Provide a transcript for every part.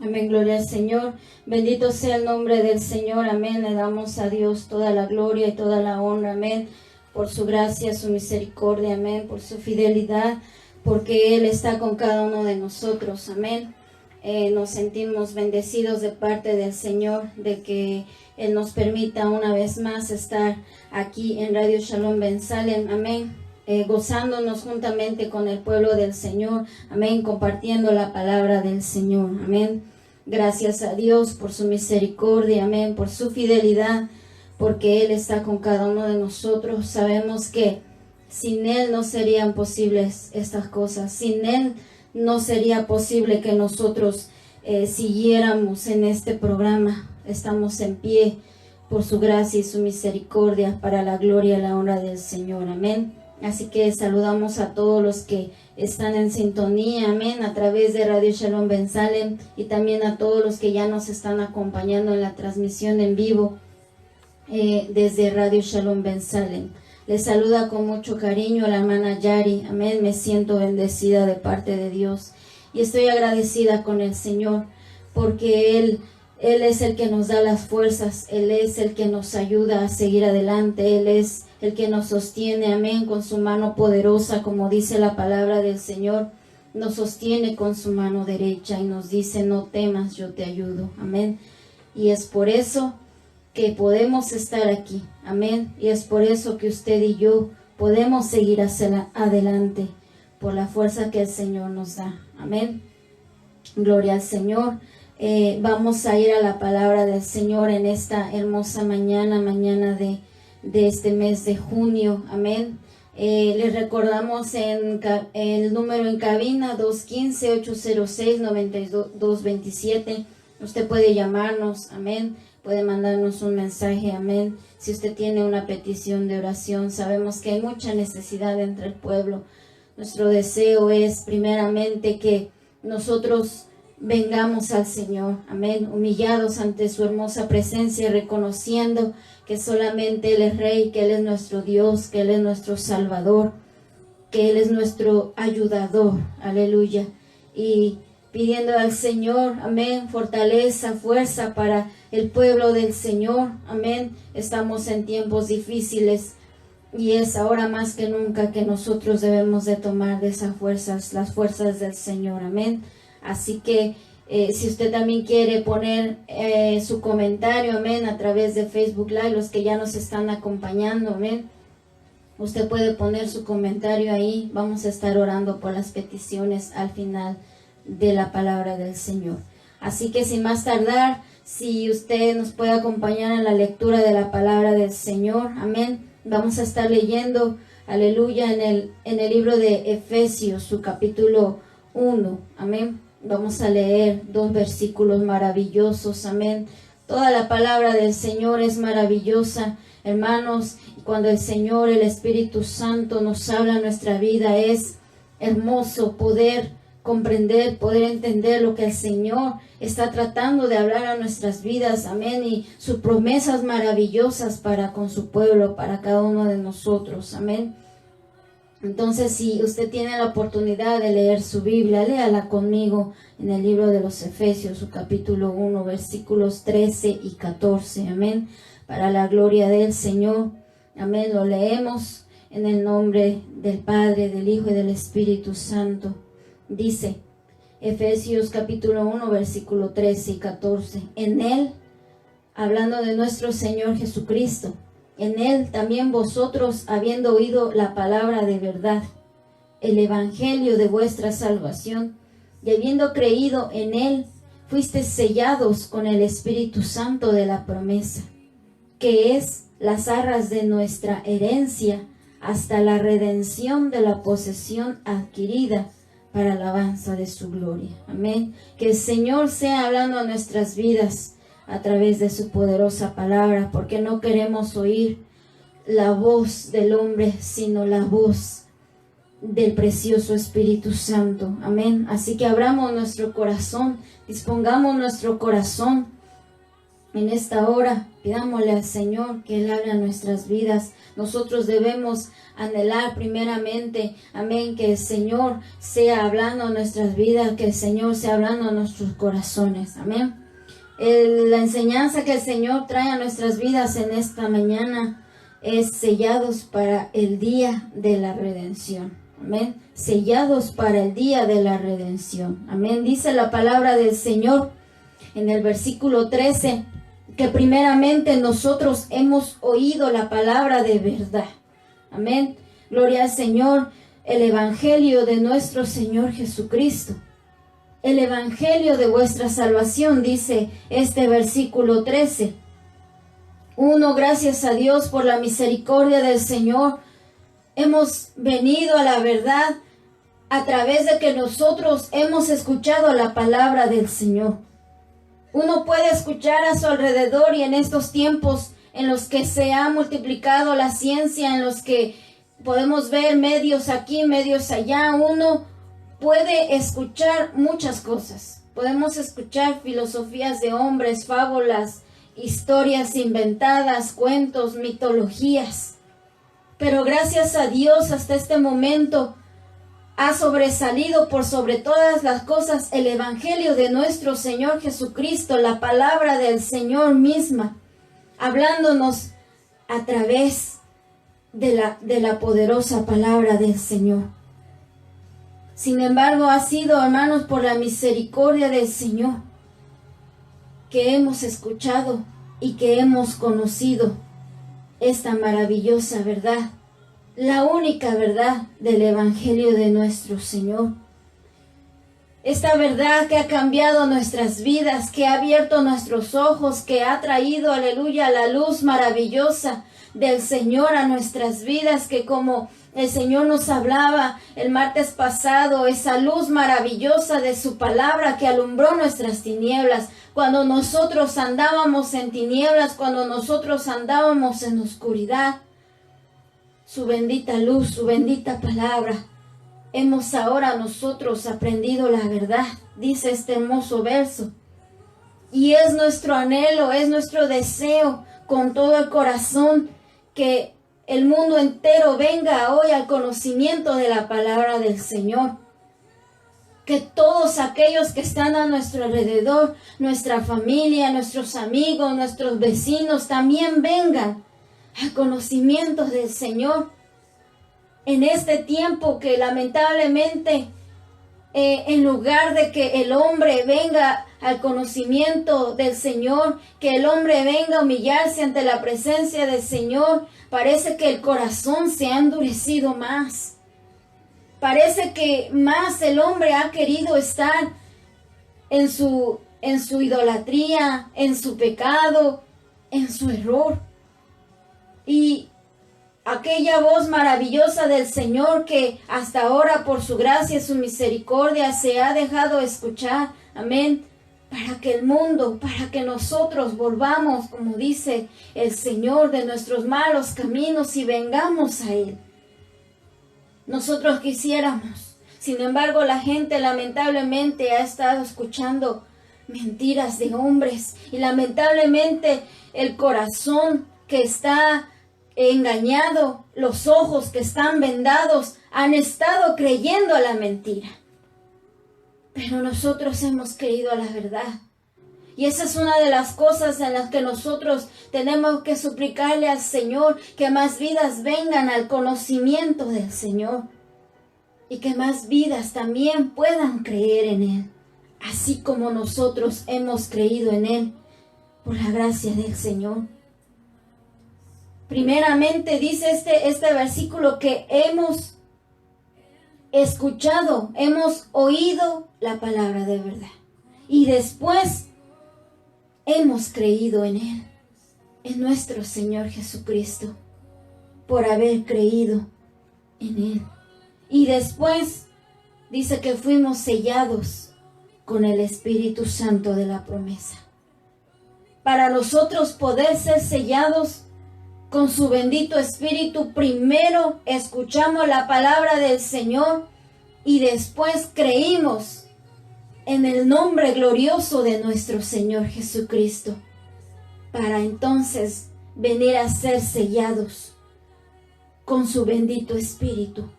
Amén, gloria al Señor. Bendito sea el nombre del Señor. Amén. Le damos a Dios toda la gloria y toda la honra. Amén. Por su gracia, su misericordia. Amén. Por su fidelidad. Porque Él está con cada uno de nosotros. Amén. Nos sentimos bendecidos de parte del Señor, de que Él nos permita una vez más estar aquí en Radio Shalom Ben Salem. Amén. Gozándonos juntamente con el pueblo del Señor, amén, compartiendo la palabra del Señor, amén. Gracias a Dios por su misericordia, amén, por su fidelidad, porque Él está con cada uno de nosotros. Sabemos que sin Él no serían posibles estas cosas, sin Él no sería posible que nosotros siguiéramos en este programa. Estamos en pie por su gracia y su misericordia para la gloria y la honra del Señor, amén. Así que saludamos a todos los que están en sintonía, amén, a través de Radio Shalom Ben Salem, y también a todos los que ya nos están acompañando en la transmisión en vivo desde Radio Shalom Ben Salem. Les saluda con mucho cariño la hermana Yari, amén. Me siento bendecida de parte de Dios y estoy agradecida con el Señor porque Él es el que nos da las fuerzas, Él es el que nos ayuda a seguir adelante, Él es el que nos sostiene, amén, con su mano poderosa, como dice la palabra del Señor, nos sostiene con su mano derecha y nos dice: no temas, yo te ayudo, amén. Y es por eso que podemos estar aquí, amén, y es por eso que usted y yo podemos seguir hacia adelante, por la fuerza que el Señor nos da, amén. Gloria al Señor. Vamos a ir a la palabra del Señor en esta hermosa mañana de este mes de junio, amén. Les recordamos el número en cabina 215-806-9227. Usted puede llamarnos, amén, puede mandarnos un mensaje, amén. Si usted tiene una petición de oración, sabemos que hay mucha necesidad entre el pueblo. Nuestro deseo es primeramente que nosotros vengamos al Señor, amén, humillados ante su hermosa presencia, reconociendo que solamente Él es Rey, que Él es nuestro Dios, que Él es nuestro Salvador, que Él es nuestro ayudador, aleluya, y pidiendo al Señor, amén, fortaleza, fuerza para el pueblo del Señor, amén. Estamos en tiempos difíciles y es ahora más que nunca que nosotros debemos de tomar de esas fuerzas, las fuerzas del Señor, amén. Así que si usted también quiere poner su comentario, amén, a través de Facebook Live, los que ya nos están acompañando, amén, usted puede poner su comentario ahí. Vamos a estar orando por las peticiones al final de la palabra del Señor. Así que sin más tardar, si usted nos puede acompañar en la lectura de la palabra del Señor, amén, vamos a estar leyendo, aleluya, en el libro de Efesios, su capítulo 1, amén. Vamos a leer 2 versículos maravillosos, amén. Toda la palabra del Señor es maravillosa, hermanos, y cuando el Señor, el Espíritu Santo nos habla en nuestra vida, es hermoso poder comprender, poder entender lo que el Señor está tratando de hablar a nuestras vidas, amén, y sus promesas maravillosas para con su pueblo, para cada uno de nosotros, amén. Entonces, si usted tiene la oportunidad de leer su Biblia, léala conmigo en el libro de los Efesios, su capítulo 1, versículos 13 y 14, amén, para la gloria del Señor, amén. Lo leemos en el nombre del Padre, del Hijo y del Espíritu Santo. Dice, Efesios capítulo 1, versículo 13 y 14, en Él, hablando de nuestro Señor Jesucristo, en Él también vosotros, habiendo oído la palabra de verdad, el evangelio de vuestra salvación, y habiendo creído en Él, fuisteis sellados con el Espíritu Santo de la promesa, que es las arras de nuestra herencia, hasta la redención de la posesión adquirida para alabanza de su gloria. Amén. Que el Señor sea hablando a nuestras vidas a través de su poderosa palabra, porque no queremos oír la voz del hombre, sino la voz del precioso Espíritu Santo. Amén. Así que abramos nuestro corazón, dispongamos nuestro corazón En esta hora, pidámosle al Señor que Él hable a nuestras vidas. Nosotros debemos anhelar primeramente, amén, que el Señor sea hablando a nuestras vidas, que el Señor sea hablando a nuestros corazones, amén. La enseñanza que el Señor trae a nuestras vidas en esta mañana es sellados para el día de la redención, amén. Sellados para el día de la redención, amén. Dice la palabra del Señor en el versículo 13, que primeramente nosotros hemos oído la palabra de verdad. Amén. Gloria al Señor, el evangelio de nuestro Señor Jesucristo. El evangelio de vuestra salvación, dice este versículo 13. Gracias a Dios por la misericordia del Señor. Hemos venido a la verdad a través de que nosotros hemos escuchado la palabra del Señor. Uno puede escuchar a su alrededor, y en estos tiempos en los que se ha multiplicado la ciencia, en los que podemos ver medios aquí, medios allá, uno puede escuchar muchas cosas. Podemos escuchar filosofías de hombres, fábulas, historias inventadas, cuentos, mitologías. Pero gracias a Dios hasta este momento ha sobresalido por sobre todas las cosas el evangelio de nuestro Señor Jesucristo, la palabra del Señor misma, hablándonos a través de la poderosa palabra del Señor. Sin embargo, ha sido, hermanos, por la misericordia del Señor que hemos escuchado y que hemos conocido esta maravillosa verdad, la única verdad del evangelio de nuestro Señor. Esta verdad que ha cambiado nuestras vidas, que ha abierto nuestros ojos, que ha traído, aleluya, la luz maravillosa del Señor a nuestras vidas, que como el Señor nos hablaba el martes pasado, esa luz maravillosa de su palabra que alumbró nuestras tinieblas, cuando nosotros andábamos en tinieblas, cuando nosotros andábamos en oscuridad. Su bendita luz, su bendita palabra. Hemos ahora nosotros aprendido la verdad, dice este hermoso verso. Y es nuestro anhelo, es nuestro deseo con todo el corazón que el mundo entero venga hoy al conocimiento de la palabra del Señor. Que todos aquellos que están a nuestro alrededor, nuestra familia, nuestros amigos, nuestros vecinos, también vengan al conocimiento del Señor. En este tiempo que lamentablemente, en lugar de que el hombre venga al conocimiento del Señor, que el hombre venga a humillarse ante la presencia del Señor, parece que el corazón se ha endurecido más. Parece que más el hombre ha querido estar en su idolatría, en su pecado, en su error. Y aquella voz maravillosa del Señor que hasta ahora por su gracia y su misericordia se ha dejado escuchar, amén, para que el mundo, para que nosotros volvamos, como dice el Señor, de nuestros malos caminos y vengamos a Él. Nosotros quisiéramos, sin embargo, la gente lamentablemente ha estado escuchando mentiras de hombres y lamentablemente el corazón que está engañado, los ojos que están vendados, han estado creyendo a la mentira. Pero nosotros hemos creído a la verdad. Y esa es una de las cosas en las que nosotros tenemos que suplicarle al Señor, que más vidas vengan al conocimiento del Señor. Y que más vidas también puedan creer en Él, así como nosotros hemos creído en Él, por la gracia del Señor. Primeramente dice este versículo que hemos escuchado, hemos oído la palabra de verdad. Y después hemos creído en Él, en nuestro Señor Jesucristo, por haber creído en Él. Y después dice que fuimos sellados con el Espíritu Santo de la promesa. Para nosotros poder ser sellados con su bendito Espíritu, primero escuchamos la palabra del Señor y después creímos en el nombre glorioso de nuestro Señor Jesucristo. para entonces venir a ser sellados con su bendito Espíritu.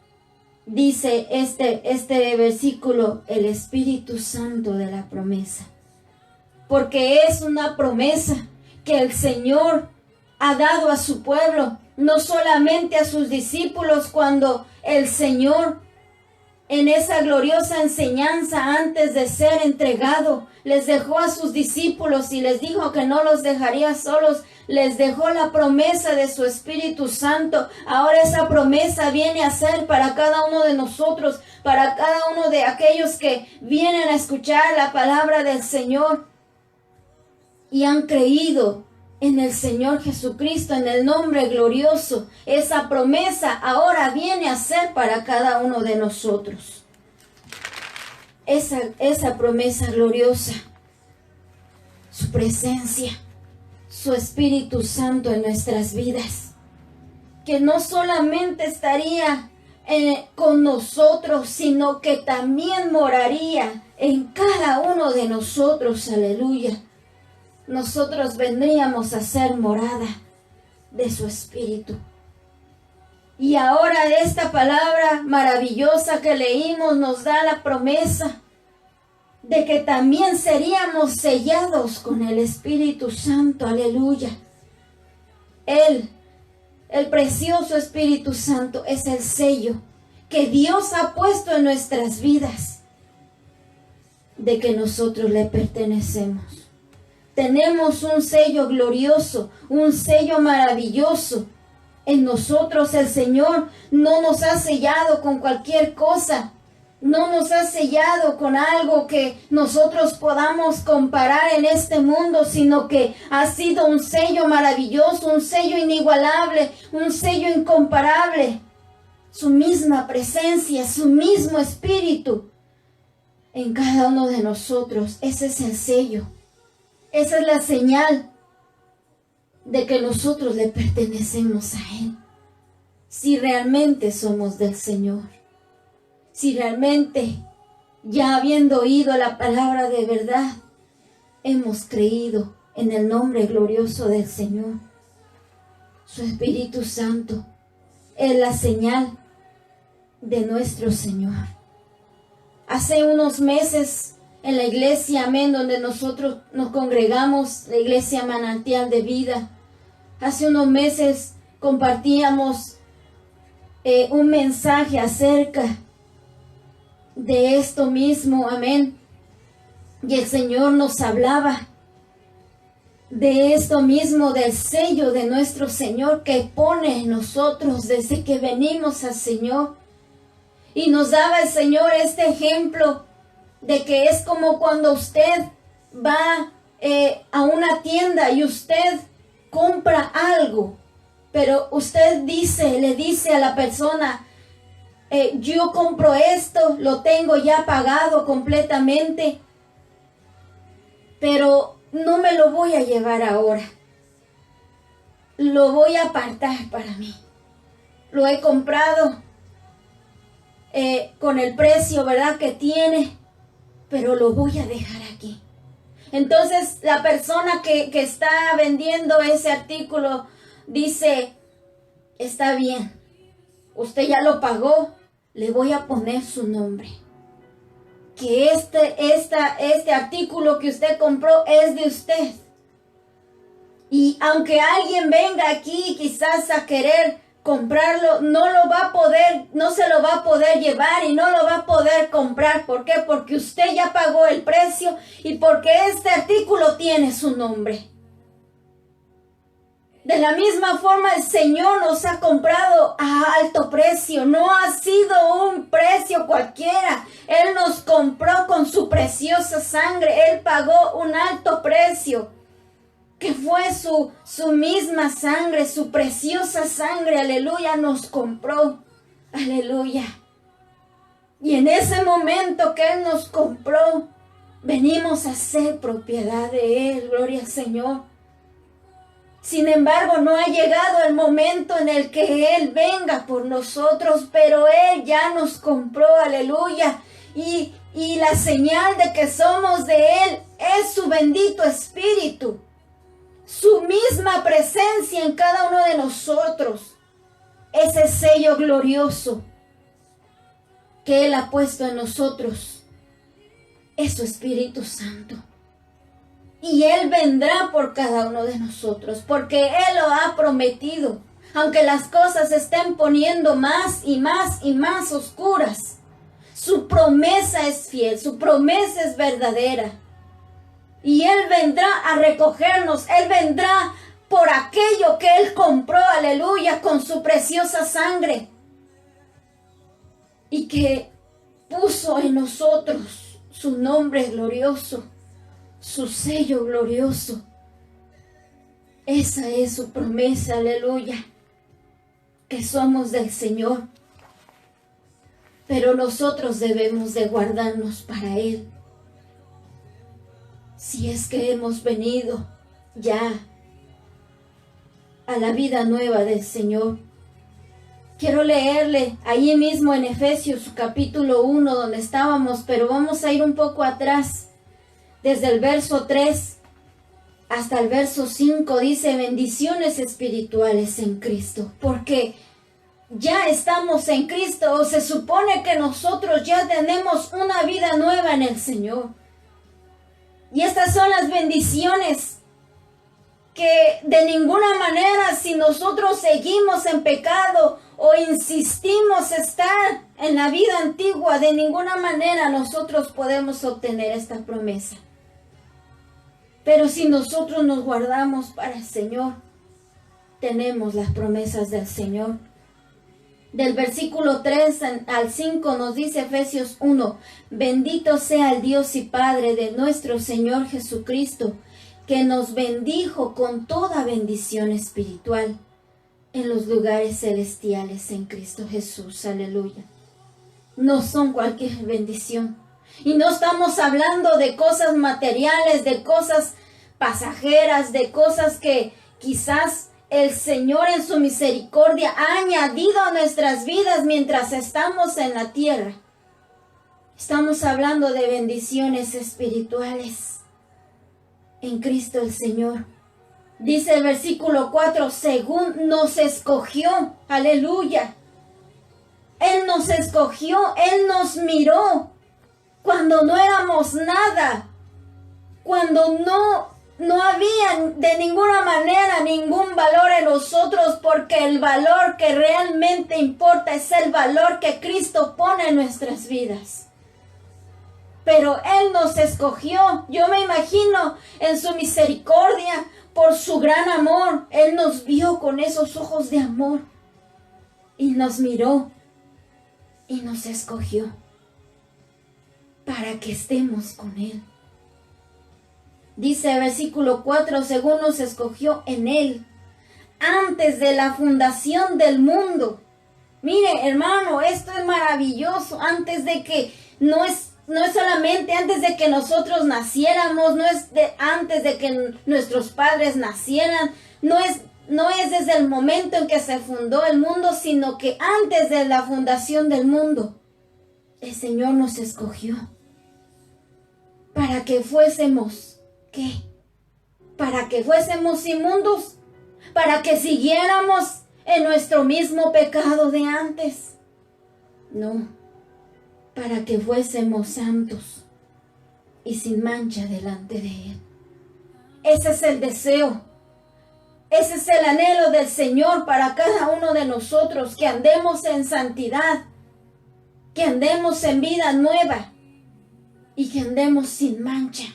Dice este versículo, el Espíritu Santo de la promesa. Porque es una promesa que el Señor ha dado a su pueblo, no solamente a sus discípulos, cuando el Señor, en esa gloriosa enseñanza antes de ser entregado, les dejó a sus discípulos y les dijo que no los dejaría solos. Les dejó la promesa de su Espíritu Santo. Ahora esa promesa viene a ser para cada uno de nosotros, para cada uno de aquellos que vienen a escuchar la palabra del Señor y han creído en el Señor Jesucristo, en el nombre glorioso. Esa promesa ahora viene a ser para cada uno de nosotros. Esa promesa gloriosa, su presencia, su Espíritu Santo en nuestras vidas, que no solamente estaría con nosotros, sino que también moraría en cada uno de nosotros. Aleluya. Nosotros vendríamos a ser morada de su Espíritu. Y ahora esta palabra maravillosa que leímos nos da la promesa de que también seríamos sellados con el Espíritu Santo. Aleluya. El precioso Espíritu Santo es el sello que Dios ha puesto en nuestras vidas de que nosotros le pertenecemos. Tenemos un sello glorioso, un sello maravilloso. En nosotros el Señor no nos ha sellado con cualquier cosa. No nos ha sellado con algo que nosotros podamos comparar en este mundo, sino que ha sido un sello maravilloso, un sello inigualable, un sello incomparable. Su misma presencia, su mismo Espíritu en cada uno de nosotros. Ese es el sello. Esa es la señal de que nosotros le pertenecemos a Él. Si realmente somos del Señor. Si realmente, ya habiendo oído la palabra de verdad, hemos creído en el nombre glorioso del Señor. Su Espíritu Santo es la señal de nuestro Señor. Hace unos meses, en la iglesia, amén, donde nosotros nos congregamos, la iglesia Manantial de Vida, hace unos meses compartíamos un mensaje acerca de esto mismo, amén. Y el Señor nos hablaba de esto mismo, del sello de nuestro Señor que pone en nosotros desde que venimos al Señor. Y nos daba el Señor este ejemplo de que es como cuando usted va a una tienda y usted compra algo, pero usted le dice a la persona, yo compro esto, lo tengo ya pagado completamente, pero no me lo voy a llevar ahora. Lo voy a apartar para mí. Lo he comprado con el precio, ¿verdad?, que tiene, pero lo voy a dejar aquí. Entonces la persona que está vendiendo ese artículo dice, está bien, usted ya lo pagó, le voy a poner su nombre. Que este artículo que usted compró es de usted. Y aunque alguien venga aquí quizás a querer comprarlo, no se lo va a poder llevar y no lo va a poder comprar. ¿Por qué? Porque usted ya pagó el precio y porque este artículo tiene su nombre. De la misma forma, el Señor nos ha comprado a alto precio. No ha sido un precio cualquiera. Él nos compró con su preciosa sangre. Él pagó un alto precio, que fue su misma sangre, su preciosa sangre. Aleluya, nos compró. Aleluya. Y en ese momento que Él nos compró, venimos a ser propiedad de Él. Gloria al Señor. Sin embargo, no ha llegado el momento en el que Él venga por nosotros, pero Él ya nos compró, aleluya. Y la señal de que somos de Él es su bendito Espíritu. su misma presencia en cada uno de nosotros, ese sello glorioso que Él ha puesto en nosotros, es su Espíritu Santo. Y Él vendrá por cada uno de nosotros, porque Él lo ha prometido. Aunque las cosas se estén poniendo más y más y más oscuras, su promesa es fiel, su promesa es verdadera. Y Él vendrá a recogernos, Él vendrá por aquello que Él compró, aleluya, con su preciosa sangre. Y que puso en nosotros su nombre glorioso, su sello glorioso. Esa es su promesa, aleluya, que somos del Señor. Pero nosotros debemos de guardarnos para Él. Si es que hemos venido ya a la vida nueva del Señor. Quiero leerle ahí mismo en Efesios capítulo 1 donde estábamos, pero vamos a ir un poco atrás. Desde el verso 3 hasta el verso 5 dice bendiciones espirituales en Cristo. Porque ya estamos en Cristo, o se supone que nosotros ya tenemos una vida nueva en el Señor. Y estas son las bendiciones que de ninguna manera, si nosotros seguimos en pecado o insistimos estar en la vida antigua, de ninguna manera nosotros podemos obtener esta promesa. Pero si nosotros nos guardamos para el Señor, tenemos las promesas del Señor. Del versículo 3 al 5 nos dice Efesios 1, bendito sea el Dios y Padre de nuestro Señor Jesucristo, que nos bendijo con toda bendición espiritual en los lugares celestiales en Cristo Jesús. Aleluya. No son cualquier bendición. Y no estamos hablando de cosas materiales, de cosas pasajeras, de cosas que quizás el Señor en su misericordia ha añadido a nuestras vidas mientras estamos en la tierra. Estamos hablando de bendiciones espirituales en Cristo el Señor. Dice el versículo 4, según nos escogió, aleluya. Él nos escogió, Él nos miró cuando no éramos nada, cuando no había de ninguna manera ningún valor en nosotros, porque el valor que realmente importa es el valor que Cristo pone en nuestras vidas. Pero Él nos escogió. Yo me imagino en su misericordia, por su gran amor, Él nos vio con esos ojos de amor y nos miró y nos escogió para que estemos con Él. Dice el versículo 4, según nos escogió en Él, antes de la fundación del mundo. Mire, hermano, esto es maravilloso. Antes de que, no es solamente antes de que nosotros naciéramos, antes de que nuestros padres nacieran, no es desde el momento en que se fundó el mundo, sino que antes de la fundación del mundo, el Señor nos escogió para que fuésemos, ¿qué? Para que fuésemos inmundos, para que siguiéramos en nuestro mismo pecado de antes. No, para que fuésemos santos y sin mancha delante de Él. Ese es el deseo, ese es el anhelo del Señor para cada uno de nosotros, que andemos en santidad, que andemos en vida nueva y que andemos sin mancha,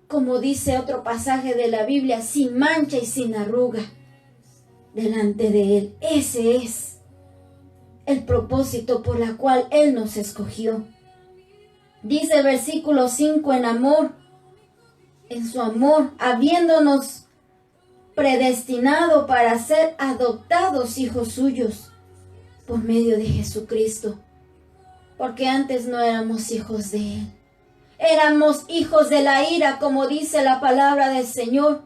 como dice otro pasaje de la Biblia, sin mancha y sin arruga delante de Él. Ese es el propósito por la cual Él nos escogió. Dice el versículo 5, en amor, en su amor, habiéndonos predestinado para ser adoptados hijos suyos por medio de Jesucristo. Porque antes no éramos hijos de Él. Éramos hijos de la ira, como dice la palabra del Señor.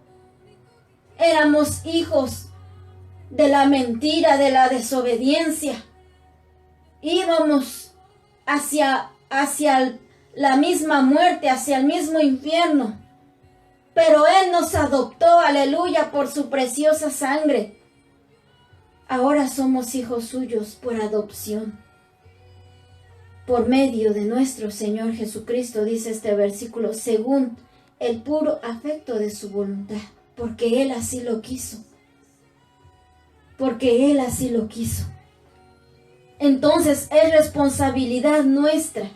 Éramos hijos de la mentira, de la desobediencia. Íbamos hacia la misma muerte, hacia el mismo infierno. pero Él nos adoptó, aleluya, por su preciosa sangre. Ahora somos hijos suyos por adopción, por medio de nuestro Señor Jesucristo, dice este versículo, según el puro afecto de su voluntad, porque Él así lo quiso. Porque Él así lo quiso. Entonces es responsabilidad nuestra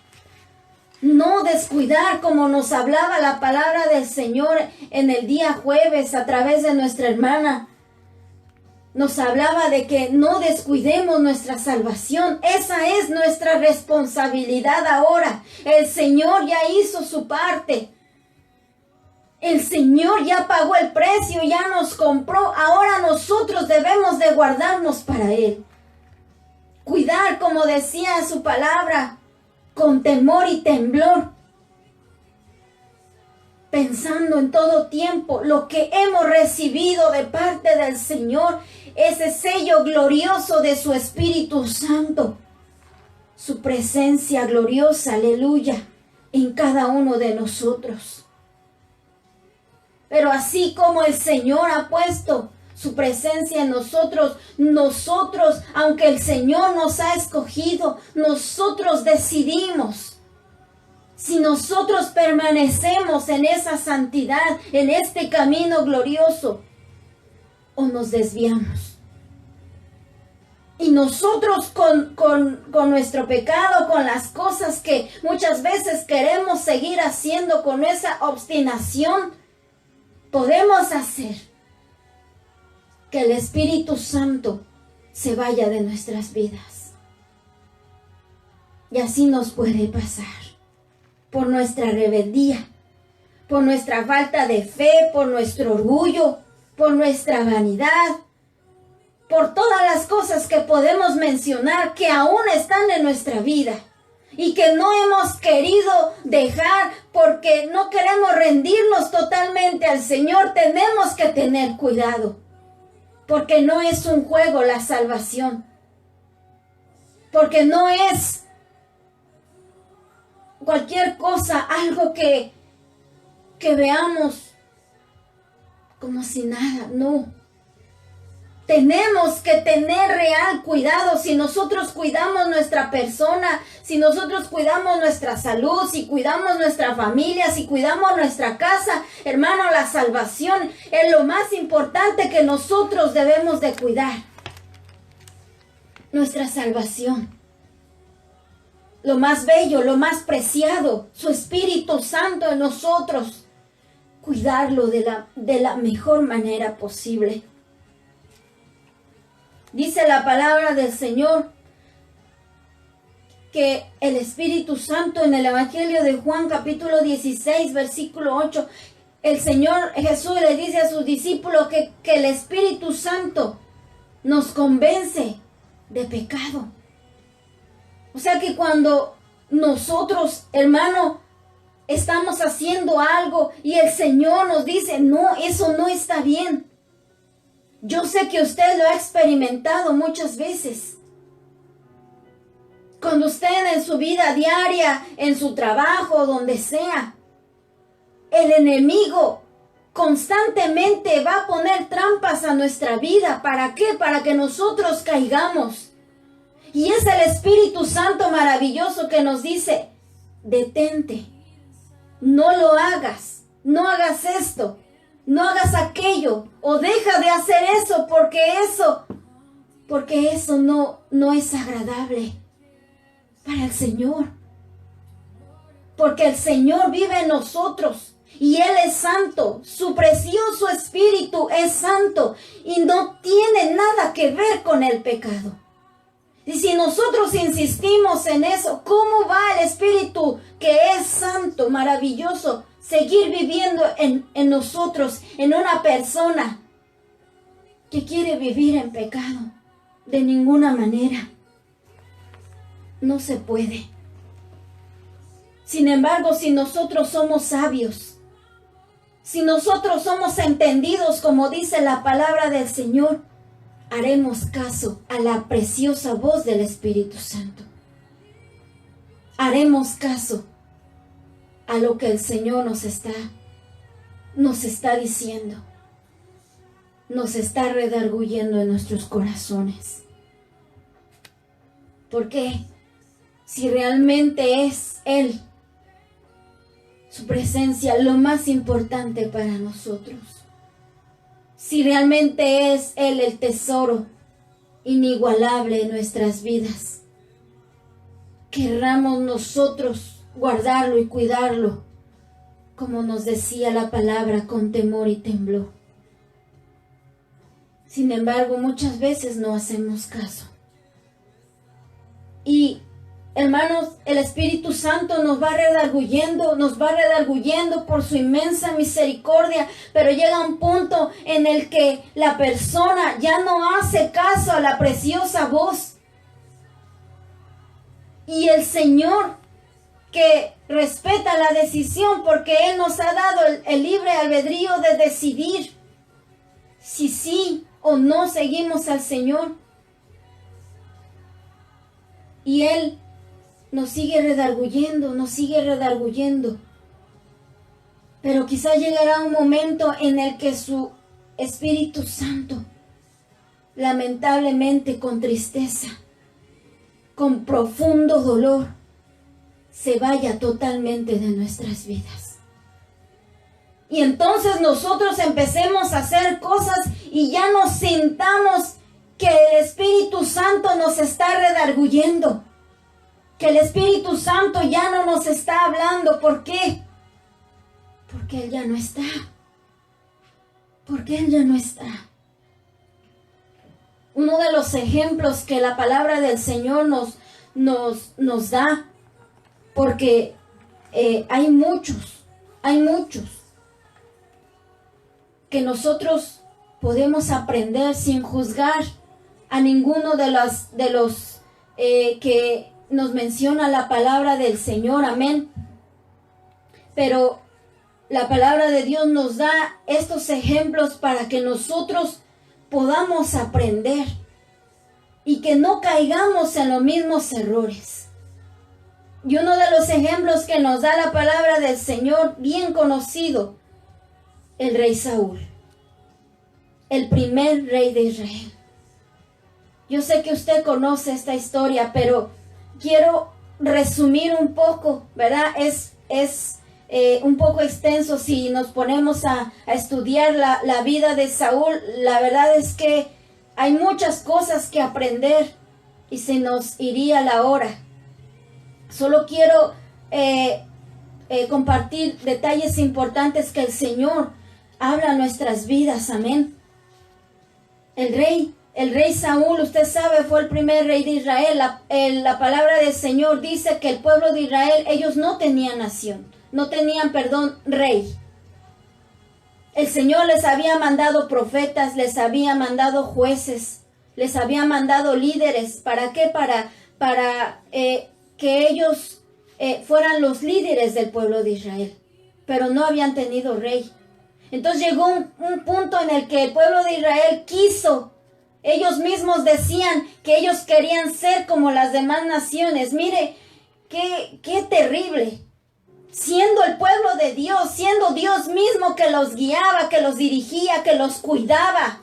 no descuidar, como nos hablaba la palabra del Señor en el día jueves a través de nuestra hermana. Nos hablaba de que no descuidemos nuestra salvación. Esa es nuestra responsabilidad ahora. El Señor ya hizo su parte. El Señor ya pagó el precio, ya nos compró. Ahora nosotros debemos de guardarnos para Él. Cuidar, como decía su palabra, con temor y temblor. Pensando en todo tiempo lo que hemos recibido de parte del Señor, ese sello glorioso de su Espíritu Santo, su presencia gloriosa, aleluya, en cada uno de nosotros. Pero así como el Señor ha puesto su presencia en nosotros, aunque el Señor nos ha escogido, nosotros decidimos. Si nosotros permanecemos en esa santidad, en este camino glorioso, o nos desviamos. Y nosotros con nuestro pecado, con las cosas que muchas veces queremos seguir haciendo, con esa obstinación, podemos hacer que el Espíritu Santo se vaya de nuestras vidas. Y así nos puede pasar. Por nuestra rebeldía, por nuestra falta de fe, por nuestro orgullo, por nuestra vanidad, por todas las cosas que podemos mencionar que aún están en nuestra vida y que no hemos querido dejar porque no queremos rendirnos totalmente al Señor. Tenemos que tener cuidado, porque no es un juego la salvación, porque no es cualquier cosa, algo que veamos como si nada, no. Tenemos que tener real cuidado. Si nosotros cuidamos nuestra persona, si nosotros cuidamos nuestra salud, si cuidamos nuestra familia, si cuidamos nuestra casa, hermano, la salvación es lo más importante que nosotros debemos de cuidar. Nuestra salvación. Lo más bello, lo más preciado, su Espíritu Santo en nosotros. Cuidarlo de la mejor manera posible. Dice la palabra del Señor que el Espíritu Santo en el Evangelio de Juan capítulo 16 versículo 8, el Señor Jesús le dice a sus discípulos que el Espíritu Santo nos convence de pecado. O sea que cuando nosotros, hermano, estamos haciendo algo y el Señor nos dice, no, eso no está bien. Yo sé que usted lo ha experimentado muchas veces. Cuando usted en su vida diaria, en su trabajo, donde sea, el enemigo constantemente va a poner trampas a nuestra vida. ¿Para qué? Para que nosotros caigamos. Y es el Espíritu Santo maravilloso que nos dice, detente, no lo hagas, no hagas esto, no hagas aquello, o deja de hacer eso, porque eso no es agradable para el Señor. Porque el Señor vive en nosotros y Él es santo, su precioso Espíritu es santo y no tiene nada que ver con el pecado. Y si nosotros insistimos en eso, ¿cómo va el Espíritu que es santo, maravilloso, seguir viviendo en nosotros, en una persona que quiere vivir en pecado? De ninguna manera. No se puede. Sin embargo, si nosotros somos sabios, si nosotros somos entendidos, como dice la palabra del Señor, haremos caso a la preciosa voz del Espíritu Santo. Haremos caso a lo que el Señor nos está nos está diciendo, nos está redarguyendo en nuestros corazones. ¿Por qué? Si realmente es Él, su presencia, lo más importante para nosotros. Si realmente es Él el tesoro inigualable en nuestras vidas, querramos nosotros guardarlo y cuidarlo, como nos decía la palabra, con temor y temblor. Sin embargo, muchas veces no hacemos caso. Y hermanos, el Espíritu Santo nos va redarguyendo por su inmensa misericordia, pero llega un punto en el que la persona ya no hace caso a la preciosa voz. Y el Señor, que respeta la decisión, porque Él nos ha dado el libre albedrío de decidir si sí o no seguimos al Señor. Y Él nos sigue redarguyendo. Pero quizá llegará un momento en el que su Espíritu Santo, lamentablemente con tristeza, con profundo dolor, se vaya totalmente de nuestras vidas. Y entonces nosotros empecemos a hacer cosas y ya nos sintamos que el Espíritu Santo nos está redarguyendo, que el Espíritu Santo ya no nos está hablando. ¿Por qué? Porque Él ya no está. Porque Él ya no está. Uno de los ejemplos que la palabra del Señor nos da, porque hay muchos que nosotros podemos aprender sin juzgar a ninguno de los que nos menciona la palabra del Señor, amén. Pero la palabra de Dios nos da estos ejemplos para que nosotros podamos aprender y que no caigamos en los mismos errores. Y uno de los ejemplos que nos da la palabra del Señor, bien conocido, el rey Saúl, el primer rey de Israel. Yo sé que usted conoce esta historia, pero quiero resumir un poco, ¿verdad? Es un poco extenso si nos ponemos a estudiar la vida de Saúl. La verdad es que hay muchas cosas que aprender y se nos iría la hora. Solo quiero compartir detalles importantes que el Señor habla a nuestras vidas, amén. El rey Saúl, usted sabe, fue el primer rey de Israel. La palabra del Señor dice que el pueblo de Israel, ellos no tenían nación, rey. El Señor les había mandado profetas, les había mandado jueces, les había mandado líderes. ¿Para qué? Para que ellos fueran los líderes del pueblo de Israel. Pero no habían tenido rey. Entonces llegó un punto en el que el pueblo de Israel quiso. Ellos mismos decían que ellos querían ser como las demás naciones. Mire, qué terrible. Siendo el pueblo de Dios, siendo Dios mismo que los guiaba, que los dirigía, que los cuidaba.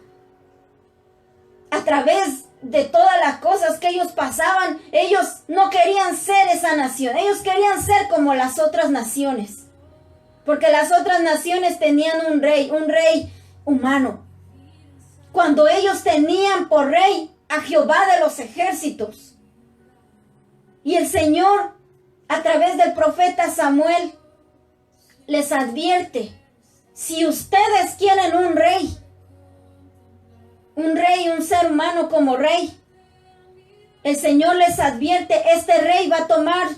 A través de todas las cosas que ellos pasaban, ellos no querían ser esa nación. Ellos querían ser como las otras naciones. Porque las otras naciones tenían un rey humano. Cuando ellos tenían por rey a Jehová de los ejércitos. Y el Señor, a través del profeta Samuel, les advierte: si ustedes quieren un rey, un ser humano como rey, el Señor les advierte: este rey va a tomar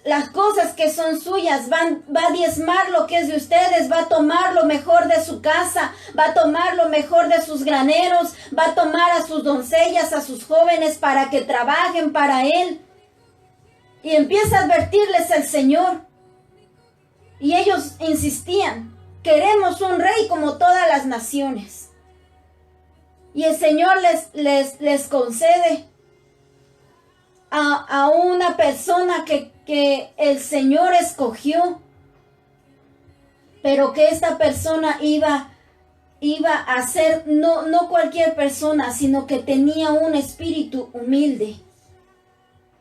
las cosas que son suyas, va a diezmar lo que es de ustedes, va a tomar lo mejor de su casa, va a tomar lo mejor de sus graneros, va a tomar a sus doncellas, a sus jóvenes para que trabajen para Él. Y empieza a advertirles el Señor. Y ellos insistían: queremos un rey como todas las naciones. Y el Señor les concede a una persona que el Señor escogió pero que esta persona iba a ser no cualquier persona, sino que tenía un espíritu humilde.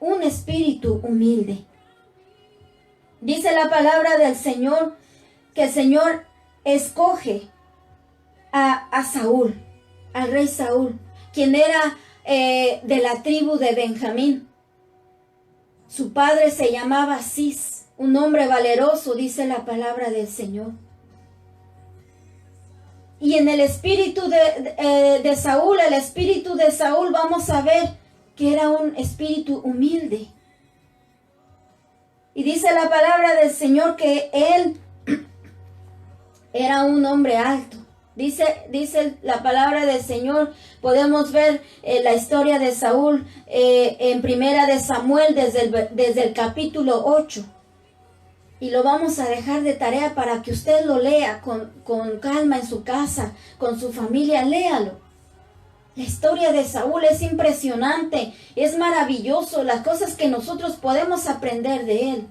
Un espíritu humilde. Dice la palabra del Señor que el Señor escoge a Saúl, al rey Saúl, quien era de la tribu de Benjamín. Su padre se llamaba Cis, un hombre valeroso, dice la palabra del Señor. Y en el espíritu de Saúl, el espíritu de Saúl, vamos a ver que era un espíritu humilde. Y dice la palabra del Señor que él era un hombre alto. Dice la palabra del Señor, podemos ver la historia de Saúl en Primera de Samuel desde el capítulo 8. Y lo vamos a dejar de tarea para que usted lo lea con calma en su casa, con su familia, léalo. La historia de Saúl es impresionante, es maravilloso, las cosas que nosotros podemos aprender de él.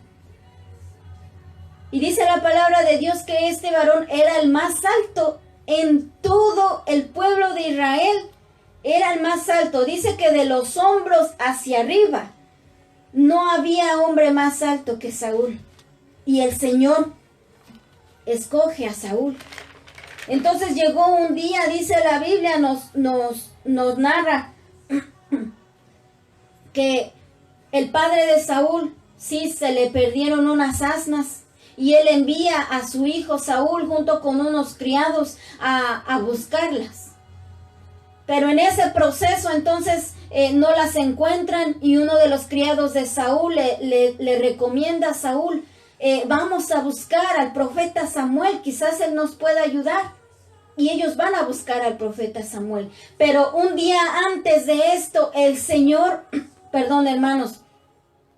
Y dice la palabra de Dios que este varón era el más alto en todo el pueblo de Israel. Era el más alto. Dice que de los hombros hacia arriba no había hombre más alto que Saúl. Y el Señor escoge a Saúl. Entonces llegó un día, dice la Biblia, nos narra que el padre de Saúl, sí, se le perdieron unas asnas. Y él envía a su hijo Saúl junto con unos criados a buscarlas. Pero en ese proceso entonces no las encuentran y uno de los criados de Saúl le recomienda a Saúl, vamos a buscar al profeta Samuel, quizás él nos pueda ayudar. Y ellos van a buscar al profeta Samuel. Pero un día antes de esto, el Señor, perdón hermanos,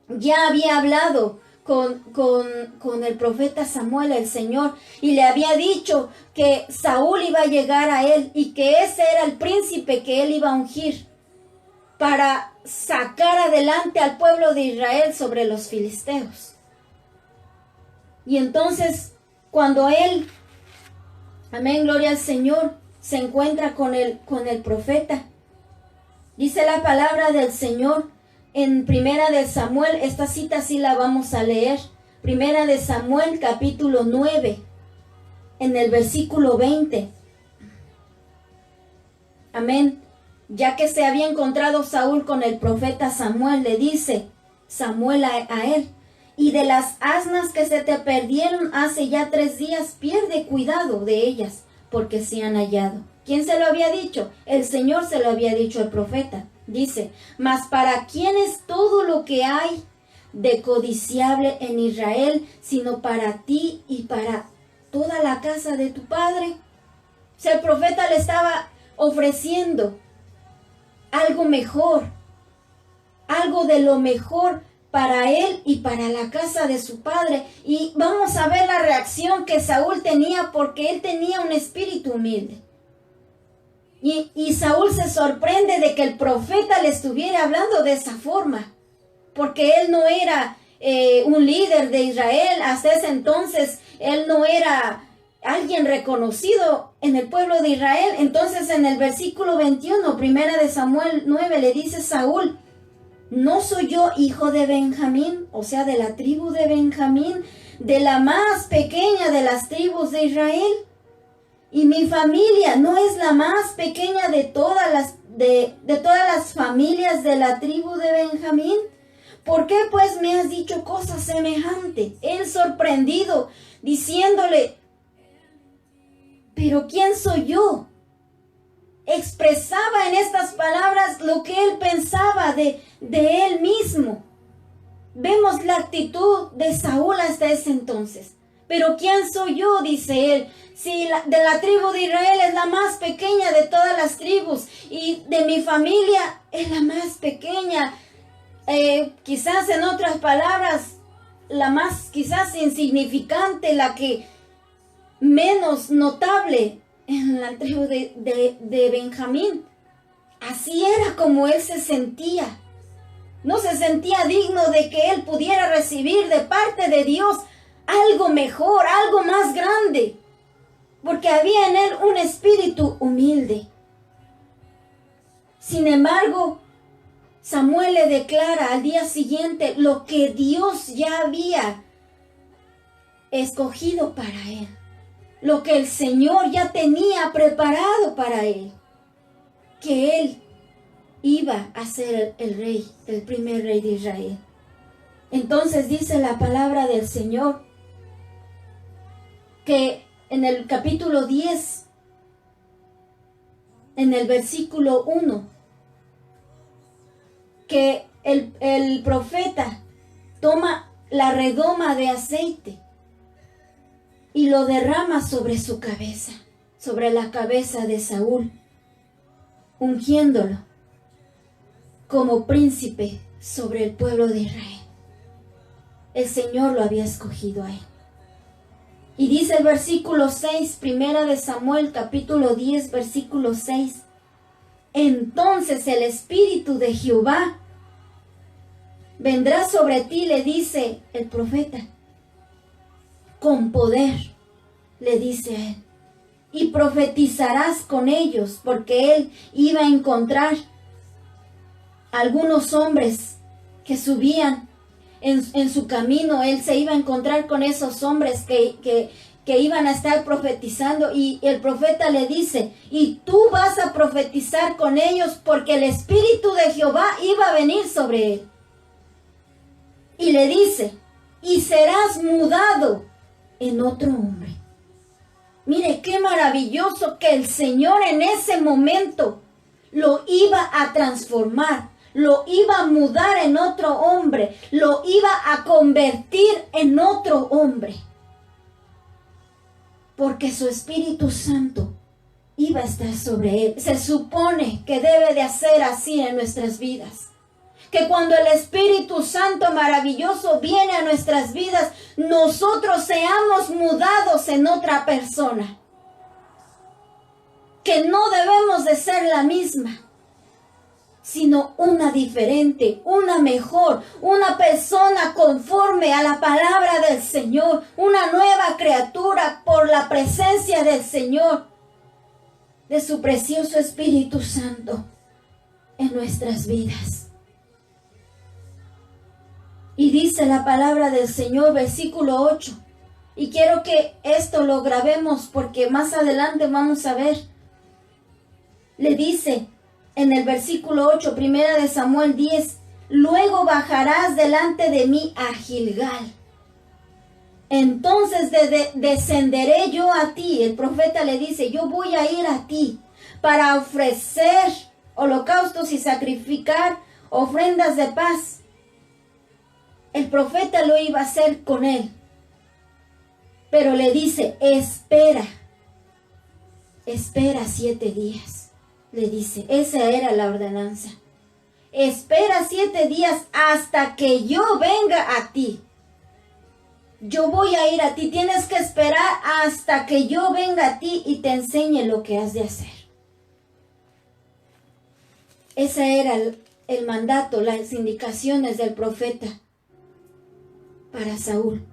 ya había hablado con el profeta Samuel, el Señor, y le había dicho que Saúl iba a llegar a él y que ese era el príncipe que él iba a ungir para sacar adelante al pueblo de Israel sobre los filisteos. Y entonces, cuando él, amén, gloria al Señor, se encuentra con el profeta, dice la palabra del Señor en Primera de Samuel, esta cita sí la vamos a leer. Primera de Samuel, capítulo 9, en el versículo 20. Amén. Ya que se había encontrado Saúl con el profeta Samuel, le dice Samuel a él, y de las asnas que se te perdieron hace ya 3 días, pierde cuidado de ellas, porque se han hallado. ¿Quién se lo había dicho? El Señor se lo había dicho al profeta. Dice, mas ¿para quién es todo lo que hay de codiciable en Israel, sino para ti y para toda la casa de tu padre? O sea, el profeta le estaba ofreciendo algo mejor, algo de lo mejor para él y para la casa de su padre. Y vamos a ver la reacción que Saúl tenía, porque él tenía un espíritu humilde. Y Saúl se sorprende de que el profeta le estuviera hablando de esa forma, porque él no era un líder de Israel. Hasta ese entonces él no era alguien reconocido en el pueblo de Israel. Entonces en el versículo 21, Primera de Samuel 9, le dice Saúl, ¿no soy yo hijo de Benjamín? O sea, de la tribu de Benjamín, de la más pequeña de las tribus de Israel. Y mi familia no es la más pequeña de todas las familias de la tribu de Benjamín. ¿Por qué pues me has dicho cosas semejantes? Él sorprendido, diciéndole, ¿pero quién soy yo? Expresaba en estas palabras lo que él pensaba de él mismo. Vemos la actitud de Saúl hasta ese entonces. ¿Pero quién soy yo?, dice él. Si de la tribu de Israel es la más pequeña de todas las tribus y de mi familia es la más pequeña. Quizás en otras palabras, la más quizás insignificante, la que menos notable en la tribu de Benjamín. Así era como él se sentía. No se sentía digno de que él pudiera recibir de parte de Dios algo mejor, algo más grande, porque había en él un espíritu humilde. Sin embargo, Samuel le declara al día siguiente lo que Dios ya había escogido para él, lo que el Señor ya tenía preparado para él, que él iba a ser el rey, el primer rey de Israel. Entonces dice la palabra del Señor que en el capítulo 10, en el versículo 1, que el profeta toma la redoma de aceite y lo derrama sobre su cabeza, sobre la cabeza de Saúl, ungiéndolo como príncipe sobre el pueblo de Israel. El Señor lo había escogido a él. Y dice el versículo 6, primera de Samuel, capítulo 10, versículo 6. Entonces el Espíritu de Jehová vendrá sobre ti, le dice el profeta, con poder, le dice a él, y profetizarás con ellos, porque él iba a encontrar algunos hombres que subían en su camino. Él se iba a encontrar con esos hombres que iban a estar profetizando, y el profeta le dice, y tú vas a profetizar con ellos porque el Espíritu de Jehová iba a venir sobre él. Y le dice, y serás mudado en otro hombre. Mire qué maravilloso que el Señor en ese momento lo iba a transformar, lo iba a mudar en otro hombre, lo iba a convertir en otro hombre. Porque su Espíritu Santo iba a estar sobre él. Se supone que debe de hacer así en nuestras vidas. Que cuando el Espíritu Santo maravilloso viene a nuestras vidas, nosotros seamos mudados en otra persona. Que no debemos de ser la misma, sino una diferente, una mejor, una persona conforme a la palabra del Señor, una nueva criatura por la presencia del Señor, de su precioso Espíritu Santo en nuestras vidas. Y dice la palabra del Señor, versículo 8, y quiero que esto lo grabemos porque más adelante vamos a ver. Le dice en el versículo 8, primera de Samuel 10, luego bajarás delante de mí a Gilgal. Entonces descenderé yo a ti. El profeta le dice, yo voy a ir a ti para ofrecer holocaustos y sacrificar ofrendas de paz. El profeta lo iba a hacer con él, pero le dice, espera 7 días. Le dice, esa era la ordenanza. Espera 7 días hasta que yo venga a ti. Yo voy a ir a ti, tienes que esperar hasta que yo venga a ti y te enseñe lo que has de hacer. Ese era el mandato, las indicaciones del profeta para Saúl.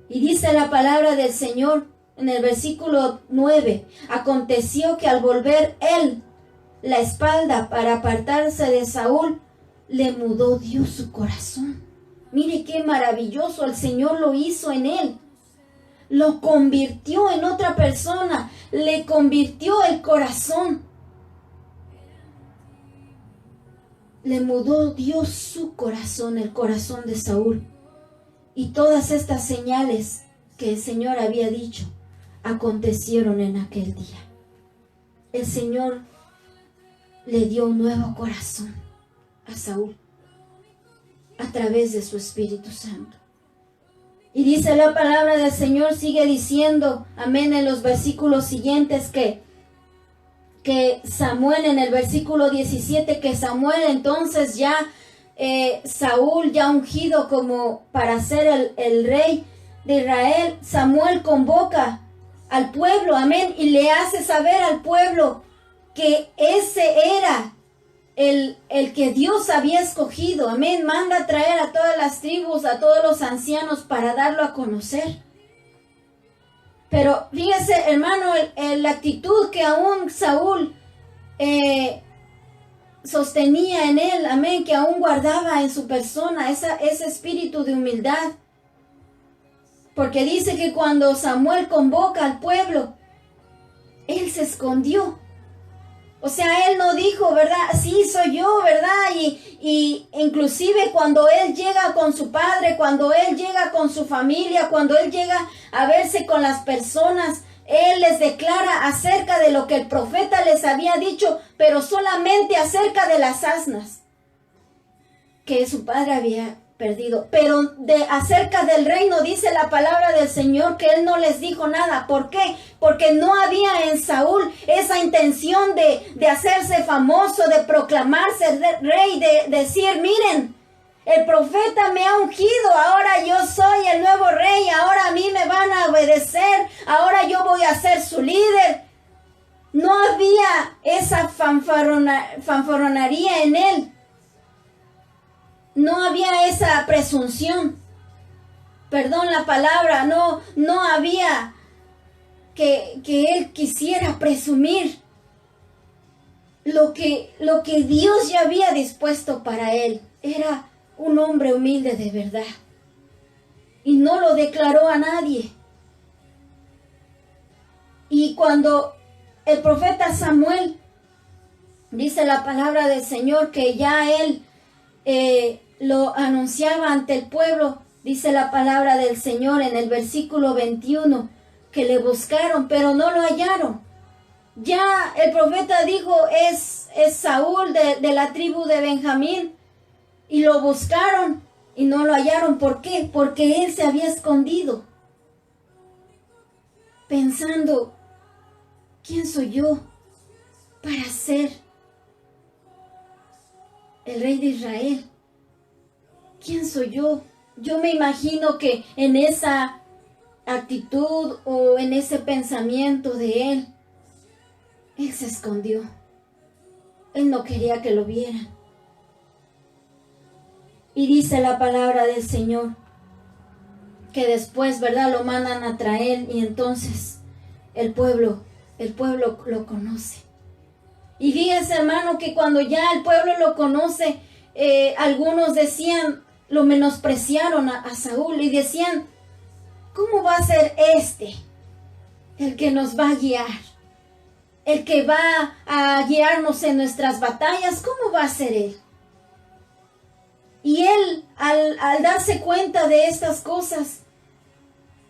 Y dice la palabra del Señor en el versículo 9, aconteció que al volver él la espalda para apartarse de Saúl, le mudó Dios su corazón. Mire qué maravilloso, el Señor lo hizo en él. Lo convirtió en otra persona, le convirtió el corazón. Le mudó Dios su corazón, el corazón de Saúl. Y todas estas señales que el Señor había dicho acontecieron en aquel día. El Señor le dio un nuevo corazón a Saúl a través de su Espíritu Santo. Y dice la palabra del Señor, sigue diciendo, amén, en los versículos siguientes que Samuel, en el versículo 17, que Samuel entonces ya Saúl ya ungido como para ser el rey de Israel, Samuel convoca al pueblo, amén, y le hace saber al pueblo que ese era el que Dios había escogido, amén, manda a traer a todas las tribus, a todos los ancianos para darlo a conocer. Pero fíjese, hermano, la actitud que aún Saúl sostenía en él, amén, que aún guardaba en su persona ese espíritu de humildad. Porque dice que cuando Samuel convoca al pueblo, él se escondió. O sea, él no dijo, ¿verdad? Sí, soy yo, ¿verdad? Y inclusive cuando él llega con su padre, cuando él llega con su familia, cuando él llega a verse con las personas, él les declara acerca de lo que el profeta les había dicho, pero solamente acerca de las asnas que su padre había perdido. Pero acerca del reino dice la palabra del Señor que él no les dijo nada. ¿Por qué? Porque no había en Saúl esa intención de hacerse famoso, de proclamarse rey, de decir, miren, el profeta me ha ungido, ahora yo soy el nuevo rey, ahora a mí me van a obedecer, ahora yo voy a ser su líder. No había esa fanfarronería en él. No había esa presunción. Perdón la palabra, no había que él quisiera presumir lo que Dios ya había dispuesto para él. Era un hombre humilde de verdad. Y no lo declaró a nadie. Y cuando el profeta Samuel, dice la palabra del Señor que ya él lo anunciaba ante el pueblo, dice la palabra del Señor en el versículo 21, que le buscaron, pero no lo hallaron. Ya el profeta dijo, es Saúl de la tribu de Benjamín, y lo buscaron y no lo hallaron. ¿Por qué? Porque él se había escondido, pensando, ¿quién soy yo para ser el rey de Israel? ¿Quién soy yo? Yo me imagino que en esa actitud o en ese pensamiento de él se escondió. Él no quería que lo vieran. Y dice la palabra del Señor que después, ¿verdad?, lo mandan a traer y entonces el pueblo lo conoce. Y fíjense, hermano, que cuando ya el pueblo lo conoce, algunos decían, lo menospreciaron a Saúl y decían, ¿cómo va a ser el que nos va a guiar? El que va a guiarnos en nuestras batallas, ¿cómo va a ser él? Y él, al darse cuenta de estas cosas,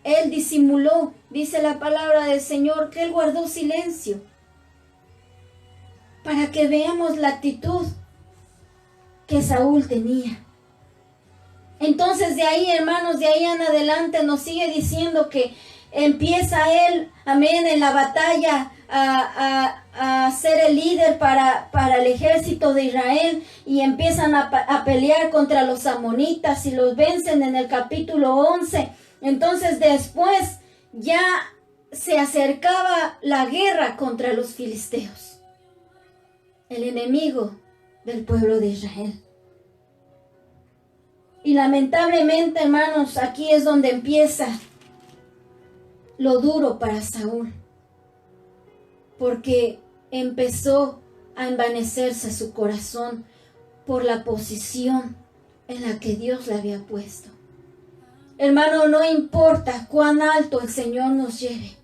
él disimuló. Dice la palabra del Señor que él guardó silencio. Para que veamos la actitud que Saúl tenía. Entonces de ahí, hermanos, de ahí en adelante nos sigue diciendo que empieza él, amén, en la batalla a ser el líder para el ejército de Israel, y empiezan a pelear contra los amonitas y los vencen en el capítulo 11. Entonces después ya se acercaba la guerra contra los filisteos, el enemigo del pueblo de Israel. Y lamentablemente, hermanos, aquí es donde empieza lo duro para Saúl, porque empezó a envanecerse su corazón por la posición en la que Dios le había puesto. Hermano, no importa cuán alto el Señor nos lleve,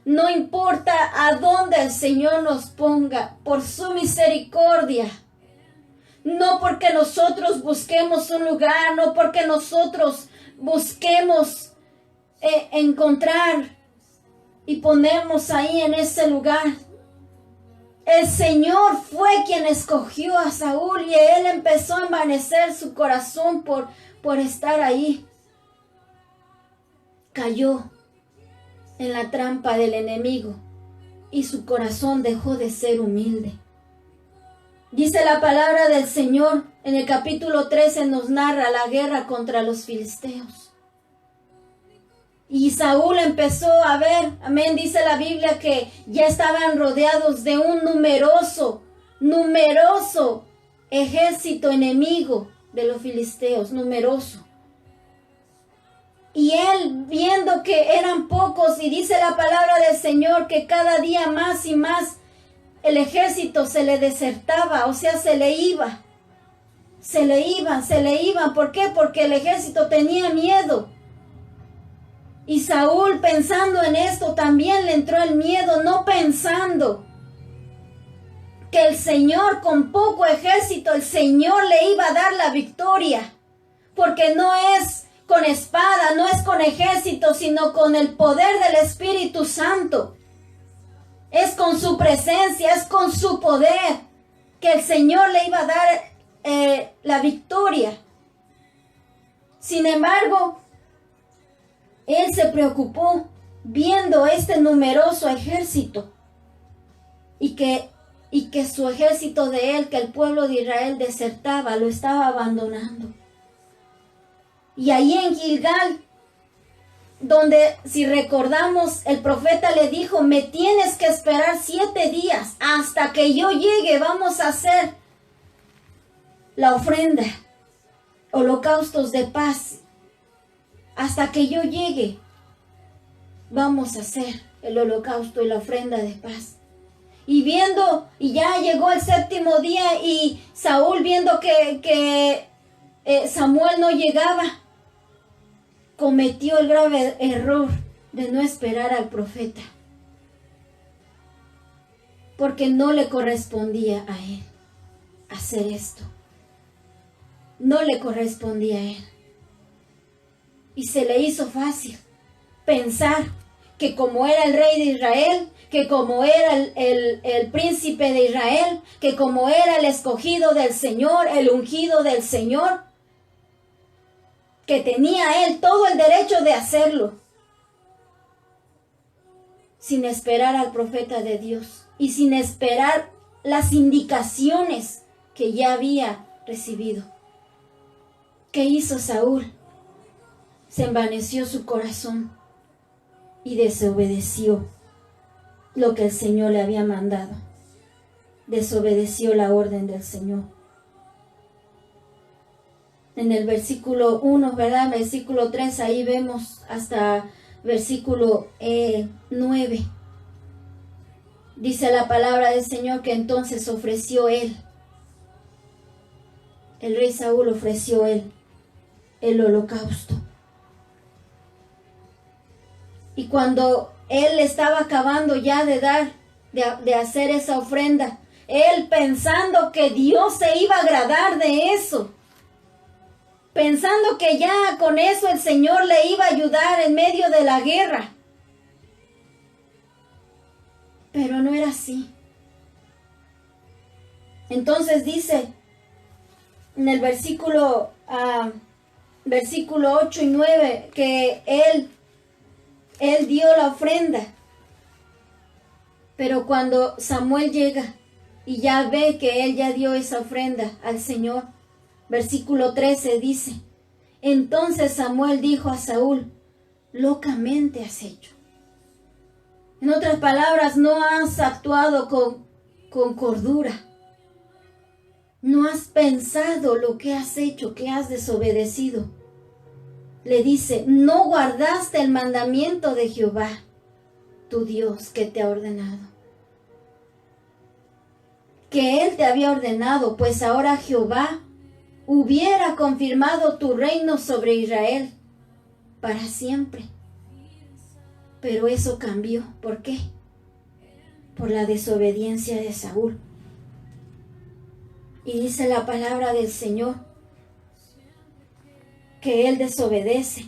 no importa a dónde el Señor nos ponga, por su misericordia, no porque nosotros busquemos un lugar, no porque nosotros busquemos encontrar y ponernos ahí en ese lugar. El Señor fue quien escogió a Saúl y él empezó a envanecer su corazón por estar ahí. Cayó en la trampa del enemigo y su corazón dejó de ser humilde. Dice la palabra del Señor, en el capítulo 13 nos narra la guerra contra los filisteos. Y Saúl empezó a ver, amén, dice la Biblia que ya estaban rodeados de un numeroso ejército enemigo de los filisteos, numeroso. Y él, viendo que eran pocos, y dice la palabra del Señor que cada día más y más el ejército se le desertaba, o sea, se le iba. Se le iban. ¿Por qué? Porque el ejército tenía miedo. Y Saúl, pensando en esto, también le entró el miedo, no pensando que el Señor, con poco ejército, el Señor le iba a dar la victoria. Porque no es con espada, no es con ejército, sino con el poder del Espíritu Santo. Es con su presencia, es con su poder que el Señor le iba a dar la victoria. Sin embargo, él se preocupó viendo este numeroso ejército y que su ejército de él, que el pueblo de Israel desertaba, lo estaba abandonando. Y ahí en Gilgal, donde, si recordamos, el profeta le dijo, me tienes que esperar 7 días hasta que yo llegue, vamos a hacer la ofrenda, holocaustos de paz. Hasta que yo llegue, vamos a hacer el holocausto y la ofrenda de paz. Y ya llegó el 7º día y Saúl, viendo que Samuel no llegaba, cometió el grave error de no esperar al profeta, porque no le correspondía a él hacer esto. No le correspondía a él. Y se le hizo fácil pensar que como era el rey de Israel, que como era el príncipe de Israel, que como era el escogido del Señor, el ungido del Señor, que tenía él todo el derecho de hacerlo, sin esperar al profeta de Dios y sin esperar las indicaciones que ya había recibido. ¿Qué hizo Saúl? Se envaneció su corazón y desobedeció lo que el Señor le había mandado. Desobedeció la orden del Señor. En el versículo 1, ¿verdad? Versículo 3, ahí vemos hasta versículo 9. Dice la palabra del Señor que entonces ofreció él. El rey Saúl ofreció él el holocausto. Y cuando él estaba acabando ya de hacer esa ofrenda, él pensando que Dios se iba a agradar de eso, pensando que ya con eso el Señor le iba a ayudar en medio de la guerra. Pero no era así. Entonces dice en el versículo 8 y 9 que él dio la ofrenda. Pero cuando Samuel llega y ya ve que él ya dio esa ofrenda al Señor, versículo 13 dice, entonces Samuel dijo a Saúl, locamente has hecho. En otras palabras, no has actuado con cordura. No has pensado lo que has hecho, que has desobedecido. Le dice, no guardaste el mandamiento de Jehová, tu Dios, que te ha ordenado. Que él te había ordenado, pues ahora Jehová hubiera confirmado tu reino sobre Israel para siempre. Pero eso cambió. ¿Por qué? Por la desobediencia de Saúl. Y dice la palabra del Señor que él desobedece.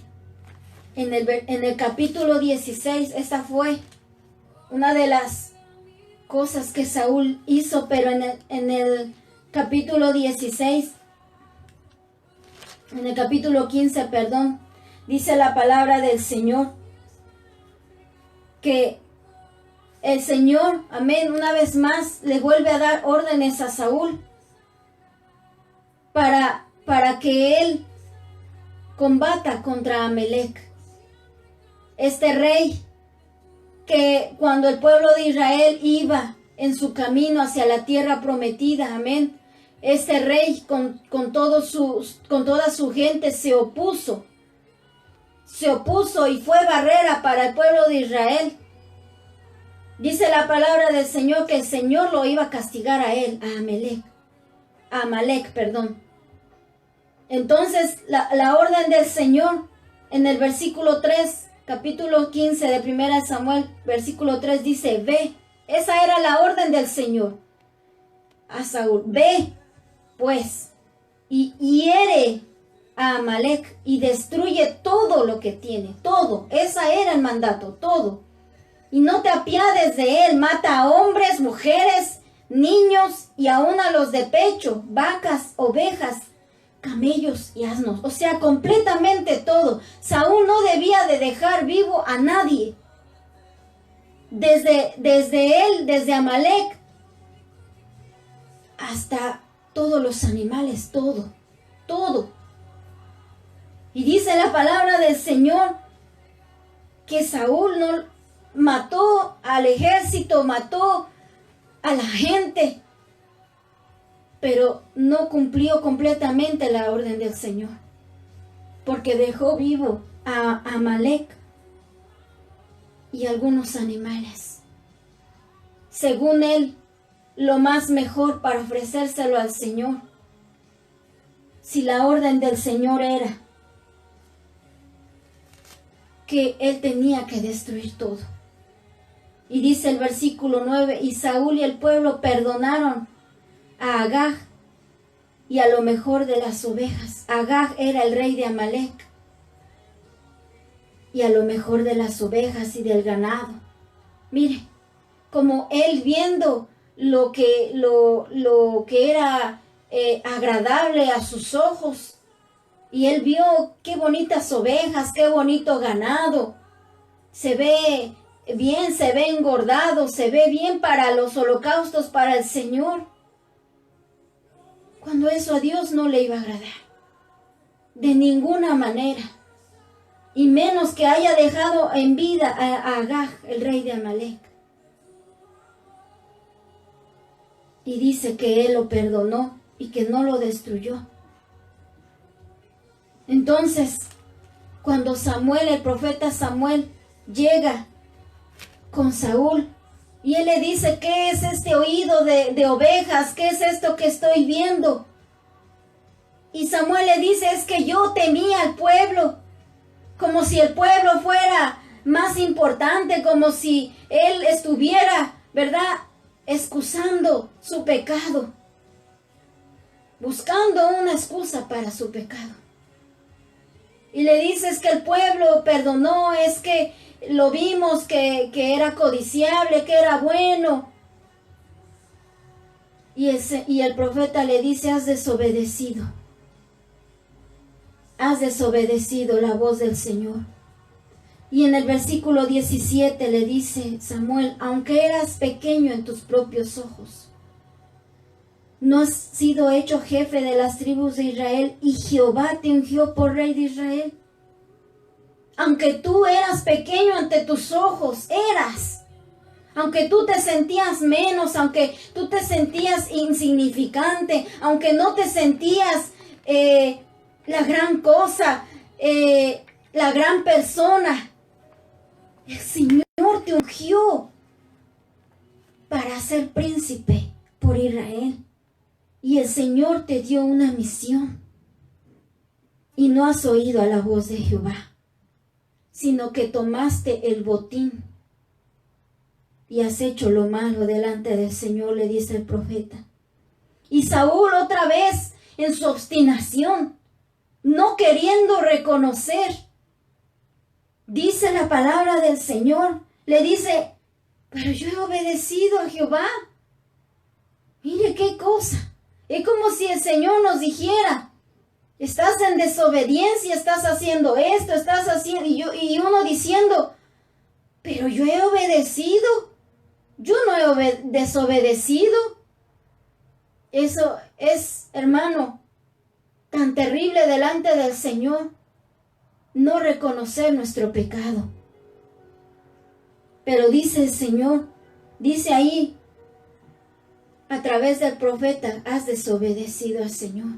En el capítulo 16, esa fue una de las cosas que Saúl hizo, pero en el capítulo 16, en el capítulo 15, perdón, dice la palabra del Señor que el Señor, amén, una vez más le vuelve a dar órdenes a Saúl para que él combata contra Amalec, este rey que cuando el pueblo de Israel iba en su camino hacia la tierra prometida, amén, Este rey con toda su gente se opuso y fue barrera para el pueblo de Israel. Dice la palabra del Señor que el Señor lo iba a castigar a él, a Amalek, perdón. Entonces la orden del Señor en el versículo 3, capítulo 15 de 1 Samuel, versículo 3 dice, ve, esa era la orden del Señor a Saúl, ve pues y hiere a Amalek y destruye todo lo que tiene, todo, esa era el mandato, todo. Y no te apiades de él, mata a hombres, mujeres, niños y aún a los de pecho, vacas, ovejas, camellos y asnos. O sea, completamente todo. Saúl no debía de dejar vivo a nadie. Desde Amalek hasta todos los animales, todo. Y dice la palabra del Señor que Saúl no mató al ejército, mató a la gente, pero no cumplió completamente la orden del Señor, porque dejó vivo a Amalek y algunos animales. Según él, lo más mejor para ofrecérselo al Señor. Si la orden del Señor era que él tenía que destruir todo. Y dice el versículo 9, y Saúl y el pueblo perdonaron a Agag y a lo mejor de las ovejas. Agag era el rey de Amalek. Y a lo mejor de las ovejas y del ganado. Mire, como él viendo lo que era agradable a sus ojos, y él vio qué bonitas ovejas, qué bonito ganado, se ve bien, se ve engordado, se ve bien para los holocaustos para el Señor, cuando eso a Dios no le iba a agradar de ninguna manera, y menos que haya dejado en vida a Agag, el rey de Amalek. Y dice que él lo perdonó y que no lo destruyó. Entonces, cuando Samuel, el profeta Samuel, llega con Saúl y él le dice, ¿qué es este oído de ovejas? ¿Qué es esto que estoy viendo? Y Samuel le dice, es que yo temía al pueblo, como si el pueblo fuera más importante, como si él estuviera, ¿verdad?, excusando su pecado, buscando una excusa para su pecado. Y le dices que el pueblo perdonó, es que lo vimos que era codiciable, que era bueno. Y el profeta le dice, has desobedecido la voz del Señor. Y en el versículo 17 le dice Samuel, aunque eras pequeño en tus propios ojos, no has sido hecho jefe de las tribus de Israel y Jehová te ungió por rey de Israel. Aunque tú eras pequeño ante tus ojos, aunque tú te sentías menos, aunque tú te sentías insignificante, aunque no te sentías la gran cosa, la gran persona, el Señor te ungió para ser príncipe por Israel. Y el Señor te dio una misión. Y no has oído a la voz de Jehová, sino que tomaste el botín y has hecho lo malo delante del Señor, le dice el profeta. Y Saúl otra vez en su obstinación, no queriendo reconocer, dice la palabra del Señor, le dice, pero yo he obedecido a Jehová. Mire qué cosa. Es como si el Señor nos dijera, estás en desobediencia, estás haciendo esto, estás haciendo, y uno diciendo, pero yo he obedecido, yo no he desobedecido. Eso es, hermano, tan terrible delante del Señor, no reconocer nuestro pecado. Pero dice el Señor, dice ahí, a través del profeta, has desobedecido al Señor.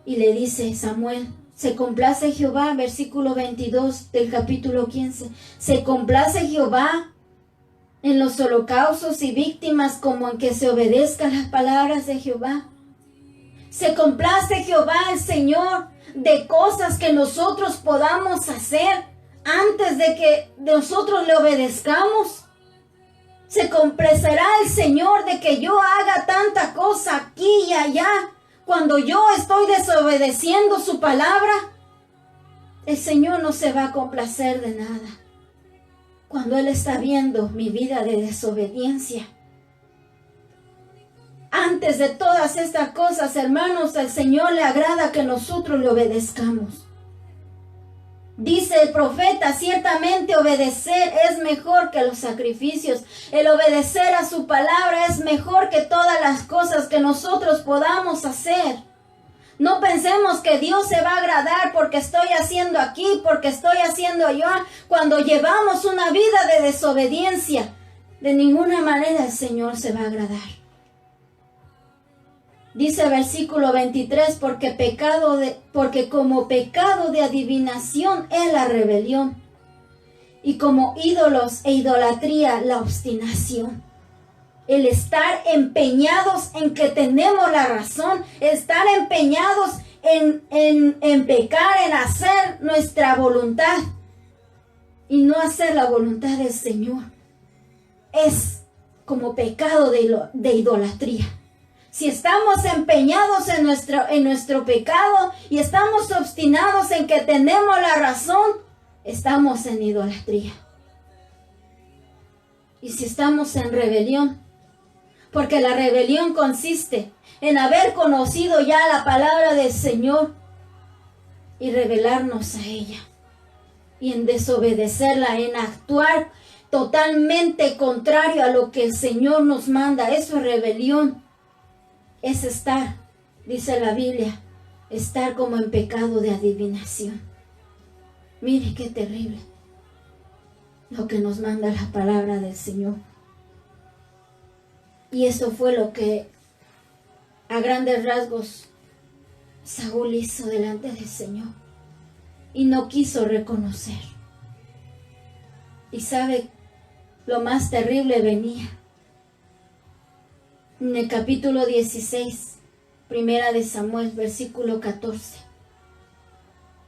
Y le dice Samuel, se complace Jehová, versículo 22 del capítulo 15, se complace Jehová en los holocaustos y víctimas como en que se obedezcan las palabras de Jehová. Se complace Jehová el Señor de cosas que nosotros podamos hacer antes de que nosotros le obedezcamos. Se complacerá el Señor de que yo haga tanta cosa aquí y allá cuando yo estoy desobedeciendo su palabra. El Señor no se va a complacer de nada cuando Él está viendo mi vida de desobediencia. Antes de todas estas cosas, hermanos, al Señor le agrada que nosotros le obedezcamos. Dice el profeta, ciertamente obedecer es mejor que los sacrificios. El obedecer a su palabra es mejor que todas las cosas que nosotros podamos hacer. No pensemos que Dios se va a agradar porque estoy haciendo aquí, porque estoy haciendo allá, cuando llevamos una vida de desobediencia. De ninguna manera el Señor se va a agradar. Dice el versículo 23, porque como pecado de adivinación es la rebelión, y como ídolos e idolatría la obstinación. El estar empeñados en que tenemos la razón, estar empeñados en pecar, en hacer nuestra voluntad y no hacer la voluntad del Señor, es como pecado de idolatría. Si estamos empeñados en nuestro pecado y estamos obstinados en que tenemos la razón, estamos en idolatría. Y si estamos en rebelión, porque la rebelión consiste en haber conocido ya la palabra del Señor y rebelarnos a ella, y en desobedecerla, en actuar totalmente contrario a lo que el Señor nos manda. Eso es rebelión. Es estar, dice la Biblia, estar como en pecado de adivinación. Mire qué terrible lo que nos manda la palabra del Señor. Y esto fue lo que a grandes rasgos Saúl hizo delante del Señor y no quiso reconocer. Y sabe, lo más terrible venía. En el capítulo 16, primera de Samuel, versículo 14.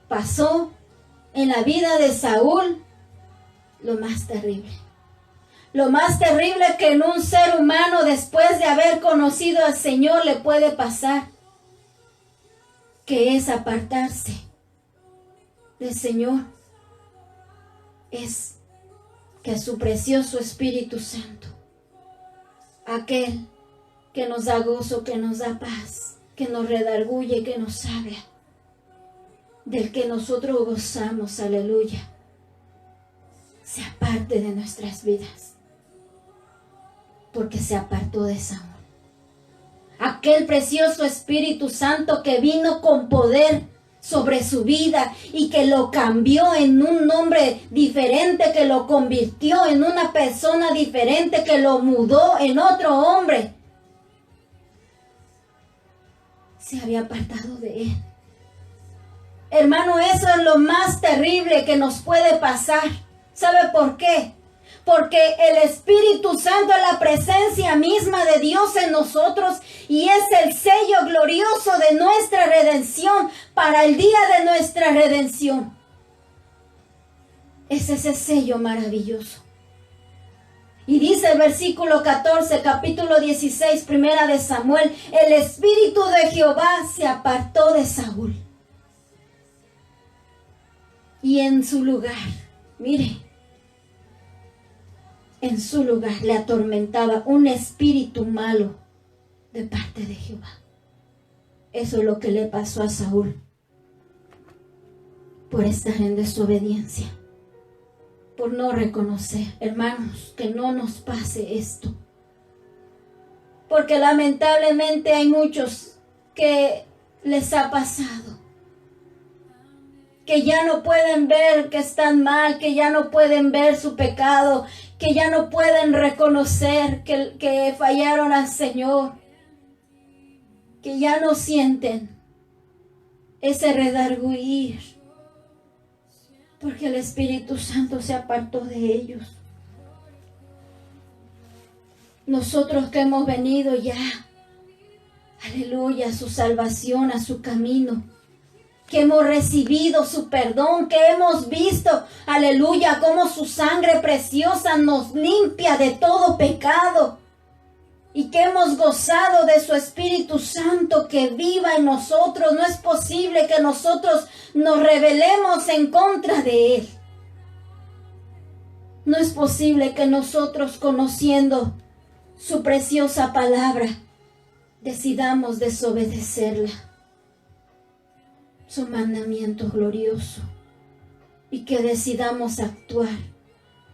Pasó en la vida de Saúl lo más terrible. Lo más terrible que en un ser humano después de haber conocido al Señor le puede pasar, que es apartarse del Señor, es que su precioso Espíritu Santo, aquel que nos da gozo, que nos da paz, que nos redarguye, que nos habla, del que nosotros gozamos, aleluya, se aparte de nuestras vidas, porque se apartó de Saúl. Aquel precioso Espíritu Santo que vino con poder sobre su vida y que lo cambió en un hombre diferente, que lo convirtió en una persona diferente, que lo mudó en otro hombre, se había apartado de él. Hermano, eso es lo más terrible que nos puede pasar. ¿Sabe por qué? Porque el Espíritu Santo es la presencia misma de Dios en nosotros y es el sello glorioso de nuestra redención para el día de nuestra redención. Es ese sello maravilloso. Y dice el versículo 14, capítulo 16, primera de Samuel, el Espíritu de Jehová se apartó de Saúl. Y en su lugar, mire, en su lugar le atormentaba un espíritu malo de parte de Jehová. Eso es lo que le pasó a Saúl por estar en desobediencia, por no reconocer. Hermanos, que no nos pase esto, porque lamentablemente hay muchos que les ha pasado, que ya no pueden ver que están mal, que ya no pueden ver su pecado, que ya no pueden reconocer que fallaron al Señor, que ya no sienten ese redarguir, porque el Espíritu Santo se apartó de ellos. Nosotros que hemos venido ya, aleluya, a su salvación, a su camino, que hemos recibido su perdón, que hemos visto, aleluya, cómo su sangre preciosa nos limpia de todo pecado, y que hemos gozado de su Espíritu Santo que viva en nosotros. No es posible que nosotros nos rebelemos en contra de Él. No es posible que nosotros, conociendo su preciosa palabra, decidamos desobedecerla, su mandamiento glorioso, y que decidamos actuar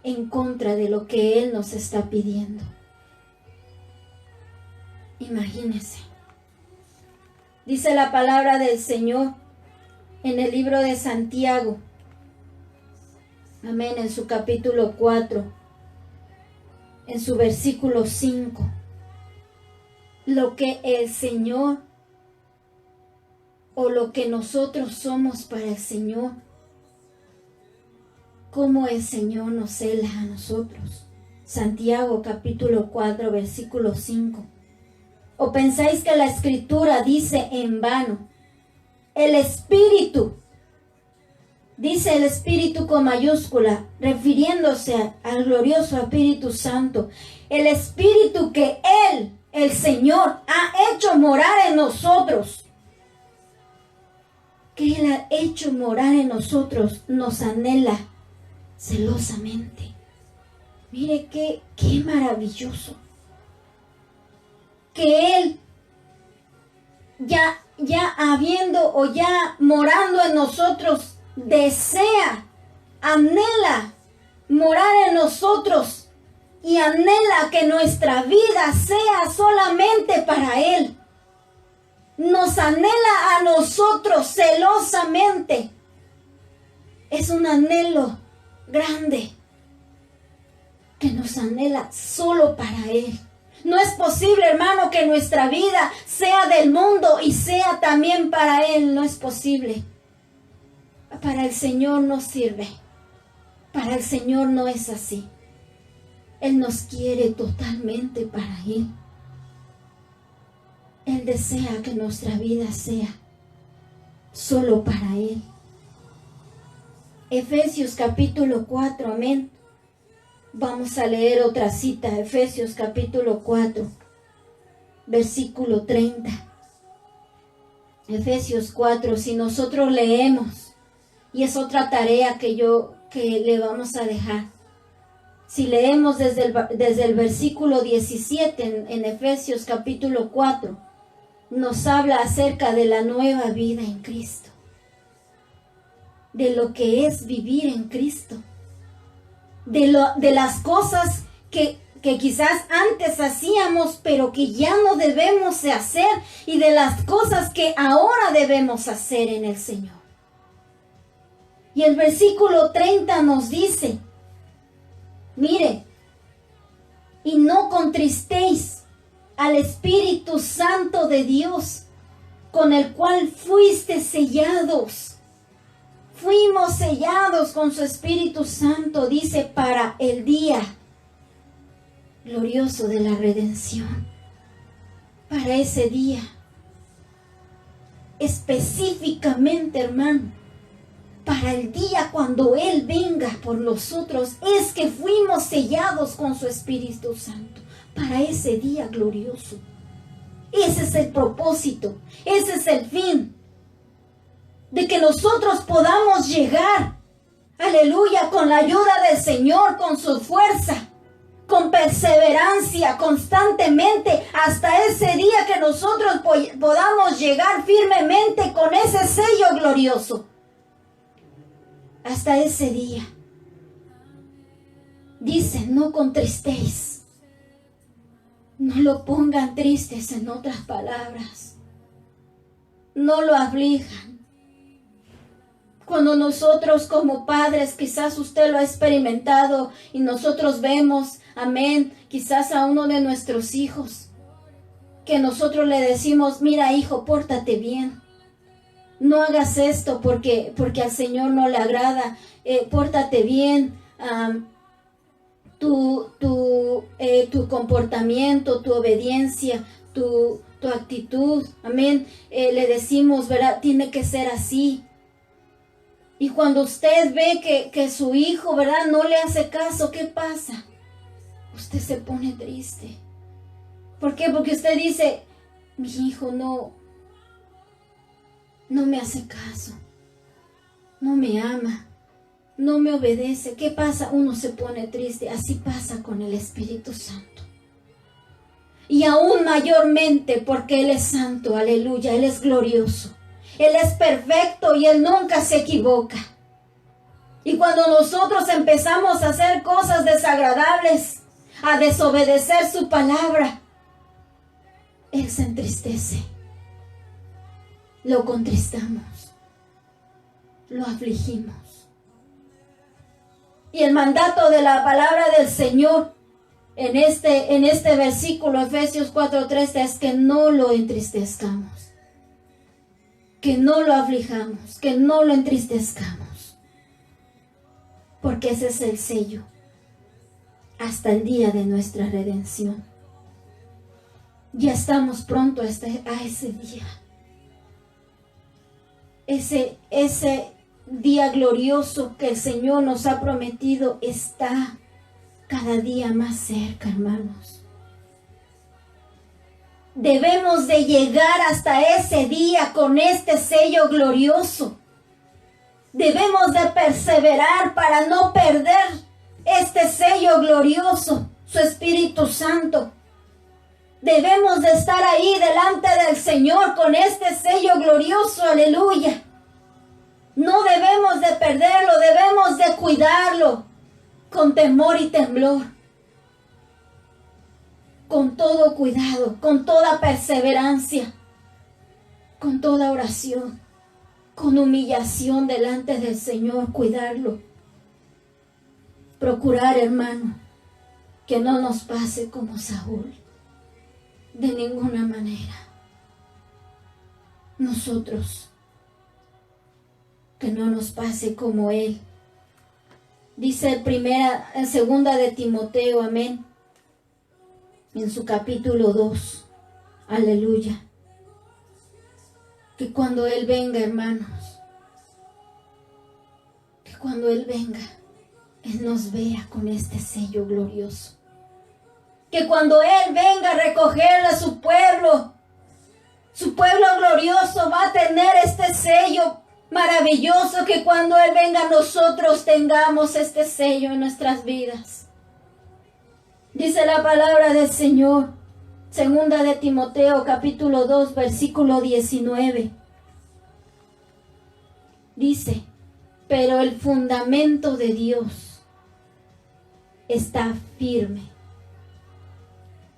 en contra de lo que Él nos está pidiendo. Imagínense. Dice la palabra del Señor en el libro de Santiago, amén, en su capítulo 4, en su versículo 5, lo que el Señor, o lo que nosotros somos para el Señor, cómo el Señor nos cela a nosotros. Santiago capítulo 4, versículo 5. ¿O pensáis que la Escritura dice en vano? El Espíritu, dice el Espíritu con mayúscula, refiriéndose al glorioso Espíritu Santo, el Espíritu que Él, el Señor, ha hecho morar en nosotros, que Él ha hecho morar en nosotros, nos anhela celosamente. Mire qué maravilloso. Que Él ya habiendo o ya morando en nosotros, desea, anhela morar en nosotros y anhela que nuestra vida sea solamente para Él. Nos anhela a nosotros celosamente. Es un anhelo grande que nos anhela solo para Él. No es posible, hermano, que nuestra vida sea del mundo y sea también para Él. No es posible. Para el Señor no sirve. Para el Señor no es así. Él nos quiere totalmente para Él. Él desea que nuestra vida sea solo para Él. Efesios capítulo 4, amén. Vamos a leer otra cita, Efesios capítulo 4, versículo 30. Efesios 4, si nosotros leemos, y es otra tarea que le vamos a dejar. Si leemos desde el versículo 17 en Efesios capítulo 4, nos habla acerca de la nueva vida en Cristo, de lo que es vivir en Cristo. De las cosas que quizás antes hacíamos, pero que ya no debemos de hacer, y de las cosas que ahora debemos hacer en el Señor. Y el versículo 30 nos dice, mire, y no contristéis al Espíritu Santo de Dios, con el cual fuiste sellados. Fuimos sellados con su Espíritu Santo, dice, para el día glorioso de la redención. Para ese día, específicamente, hermano, para el día cuando Él venga por nosotros, es que fuimos sellados con su Espíritu Santo. Para ese día glorioso. Ese es el propósito, ese es el fin. De que nosotros podamos llegar, aleluya, con la ayuda del Señor, con su fuerza, con perseverancia, constantemente, hasta ese día que nosotros podamos llegar firmemente con ese sello glorioso. Hasta ese día. Dice, no contristéis. No lo pongan tristes, en otras palabras. No lo aflijan. Cuando nosotros como padres, quizás usted lo ha experimentado y nosotros vemos, amén, quizás a uno de nuestros hijos, que nosotros le decimos, mira hijo, pórtate bien. No hagas esto porque al Señor no le agrada. Pórtate bien. Tu comportamiento, tu obediencia, tu actitud. Amén. Le decimos, ¿verdad? Tiene que ser así. Y cuando usted ve que su hijo, ¿verdad? No le hace caso, ¿qué pasa? Usted se pone triste. ¿Por qué? Porque usted dice, mi hijo no me hace caso, no me ama, no me obedece. ¿Qué pasa? Uno se pone triste. Así pasa con el Espíritu Santo. Y aún mayormente porque Él es santo, aleluya, Él es glorioso, Él es perfecto y Él nunca se equivoca. Y cuando nosotros empezamos a hacer cosas desagradables, a desobedecer su palabra, Él se entristece. Lo contristamos, lo afligimos. Y el mandato de la palabra del Señor en este versículo, Efesios 4:3, es que no lo entristezcamos, que no lo aflijamos, que no lo entristezcamos, porque ese es el sello hasta el día de nuestra redención. Ya estamos pronto a ese día. Ese día glorioso que el Señor nos ha prometido está cada día más cerca, hermanos. Debemos de llegar hasta ese día con este sello glorioso. Debemos de perseverar para no perder este sello glorioso, su Espíritu Santo. Debemos de estar ahí delante del Señor con este sello glorioso, aleluya. No debemos de perderlo, debemos de cuidarlo con temor y temblor. Con todo cuidado, con toda perseverancia, con toda oración, con humillación delante del Señor, cuidarlo. Procurar, hermano, que no nos pase como Saúl. De ninguna manera. Nosotros, que no nos pase como él. Dice en segunda de Timoteo, amén, en su capítulo 2, aleluya, que cuando Él venga, hermanos, que cuando Él venga, Él nos vea con este sello glorioso. Que cuando Él venga a recoger a su pueblo glorioso va a tener este sello maravilloso, que cuando Él venga nosotros tengamos este sello en nuestras vidas. Dice la palabra del Señor, segunda de Timoteo, capítulo 2, versículo 19. Dice, pero el fundamento de Dios está firme,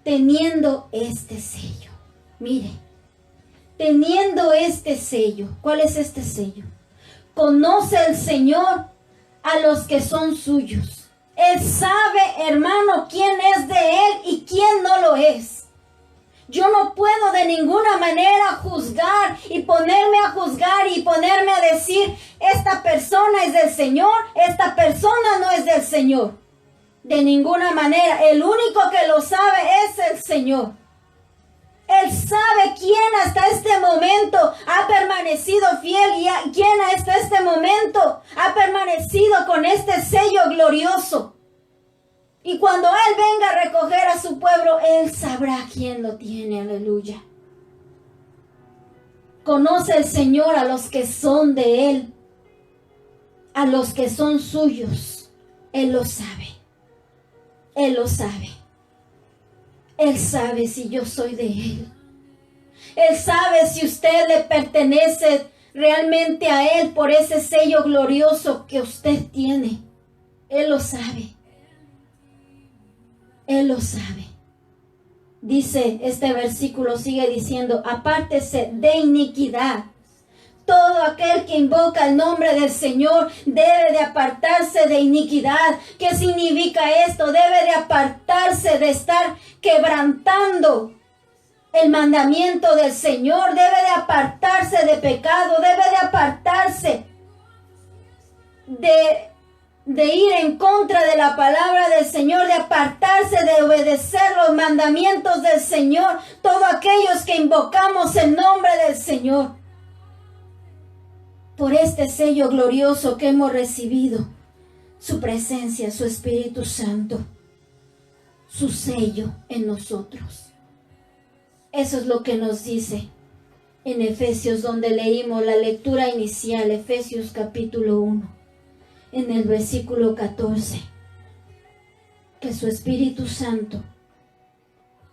teniendo este sello. Mire, teniendo este sello. ¿Cuál es este sello? Conoce el Señor a los que son suyos. Él sabe, hermano, quién es de Él y quién no lo es. Yo no puedo de ninguna manera juzgar y ponerme a juzgar y ponerme a decir, esta persona es del Señor, esta persona no es del Señor. De ninguna manera. El único que lo sabe es el Señor. Él sabe quién hasta este momento ha permanecido fiel y quién hasta este momento ha permanecido con este sello glorioso. Y cuando Él venga a recoger a su pueblo, Él sabrá quién lo tiene, aleluya. Conoce el Señor a los que son de Él, a los que son suyos. Él lo sabe. Él lo sabe. Él sabe si yo soy de Él. Él sabe si usted le pertenece realmente a Él por ese sello glorioso que usted tiene. Él lo sabe. Él lo sabe. Dice este versículo, sigue diciendo, apártese de iniquidad Todo aquel que invoca el nombre del Señor debe de apartarse de iniquidad. ¿Qué significa esto? Debe de apartarse de estar quebrantando el mandamiento del Señor. Debe de apartarse de pecado. Debe de apartarse de ir en contra de la palabra del Señor, de apartarse de obedecer los mandamientos del Señor. Todos aquellos que invocamos el nombre del Señor, por este sello glorioso que hemos recibido, su presencia, su Espíritu Santo, su sello en nosotros. Eso es lo que nos dice en Efesios, donde leímos la lectura inicial, Efesios capítulo 1. En el versículo 14, que su Espíritu Santo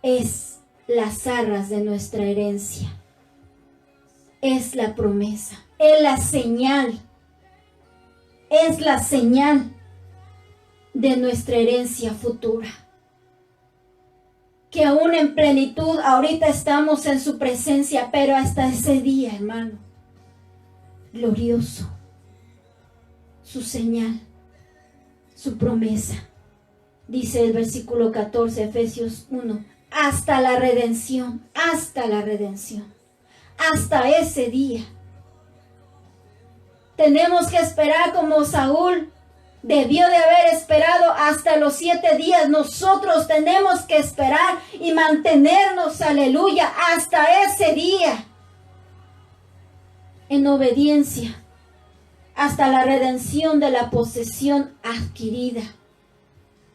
es las arras de nuestra herencia, es la promesa, es la señal de nuestra herencia futura, que aún en plenitud ahorita estamos en su presencia, pero hasta ese día, hermano, glorioso, su señal, su promesa. Dice el versículo 14, Efesios 1, hasta la redención, hasta ese día. Tenemos que esperar como Saúl debió de haber esperado hasta los 7 días. Nosotros tenemos que esperar y mantenernos, aleluya, hasta ese día, en obediencia, hasta la redención de la posesión adquirida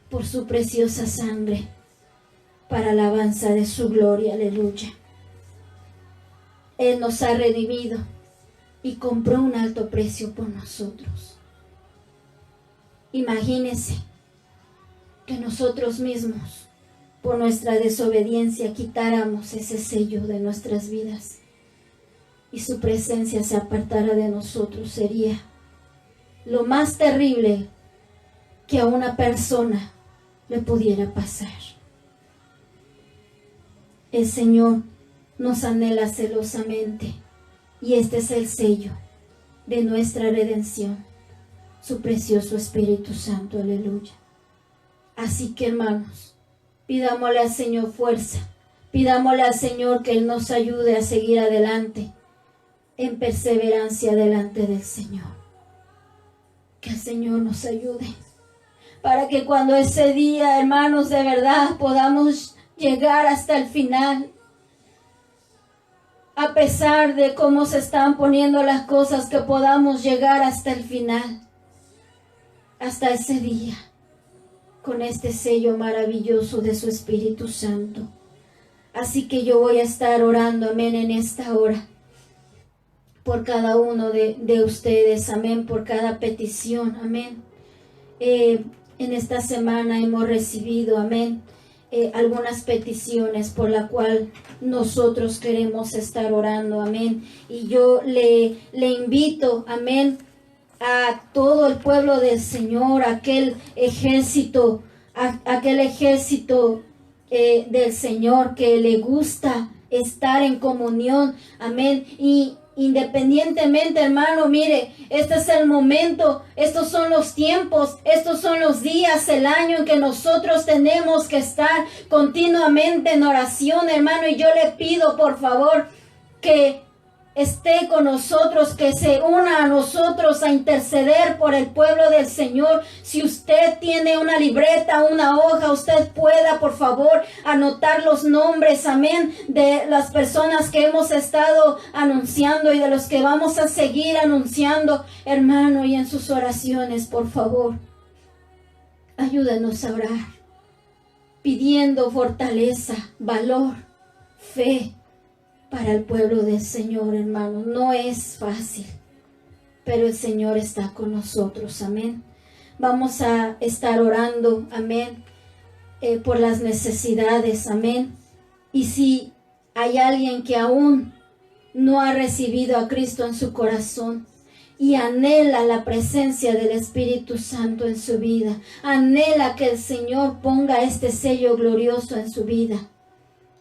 por su preciosa sangre, para alabanza de su gloria, aleluya. Él nos ha redimido y compró un alto precio por nosotros. Imagínense que nosotros mismos, por nuestra desobediencia, quitáramos ese sello de nuestras vidas y su presencia se apartara de nosotros. Sería lo más terrible que a una persona le pudiera pasar. El Señor nos anhela celosamente, y este es el sello de nuestra redención, su precioso Espíritu Santo, aleluya. Así que, hermanos, pidámosle al Señor fuerza, pidámosle al Señor que Él nos ayude a seguir adelante en perseverancia delante del Señor. Que el Señor nos ayude para que cuando ese día, hermanos, de verdad podamos llegar hasta el final, a pesar de cómo se están poniendo las cosas, que podamos llegar hasta el final, hasta ese día, con este sello maravilloso de su Espíritu Santo. Así que yo voy a estar orando, amén, en esta hora, por cada uno de ustedes, amén, por cada petición, amén. En esta semana hemos recibido, amén, algunas peticiones por la cual nosotros queremos estar orando, amén. Y yo le invito, amén, a todo el pueblo del Señor, aquel ejército del Señor que le gusta estar en comunión, amén. Y independientemente, hermano, mire, este es el momento, estos son los tiempos, estos son los días, el año en que nosotros tenemos que estar continuamente en oración, hermano. Y yo le pido, por favor, que esté con nosotros, que se una a nosotros a interceder por el pueblo del Señor. Si usted tiene una libreta, una hoja, usted pueda, por favor, anotar los nombres, amén, de las personas que hemos estado anunciando y de los que vamos a seguir anunciando, hermano, y en sus oraciones, por favor, ayúdenos a orar, pidiendo fortaleza, valor, fe, para el pueblo del Señor, hermano. No es fácil, pero el Señor está con nosotros, amén. Vamos a estar orando, amén, por las necesidades, amén. Y si hay alguien que aún no ha recibido a Cristo en su corazón y anhela la presencia del Espíritu Santo en su vida, anhela que el Señor ponga este sello glorioso en su vida,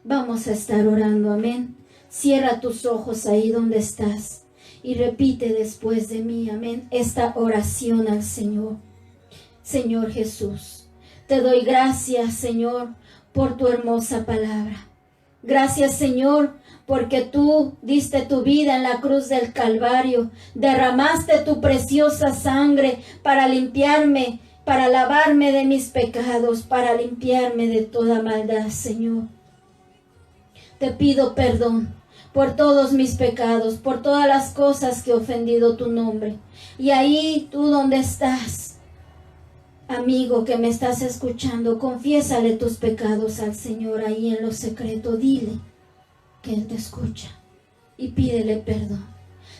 vamos a estar orando, amén. Cierra tus ojos ahí donde estás y repite después de mí, amén, esta oración al Señor. Señor Jesús, te doy gracias, Señor, por tu hermosa palabra. Gracias, Señor, porque tú diste tu vida en la cruz del Calvario, derramaste tu preciosa sangre para limpiarme, para lavarme de mis pecados, para limpiarme de toda maldad, Señor. Te pido perdón por todos mis pecados, por todas las cosas que he ofendido tu nombre. Y ahí tú donde estás, amigo que me estás escuchando, confiésale tus pecados al Señor ahí en lo secreto. Dile que Él te escucha y pídele perdón.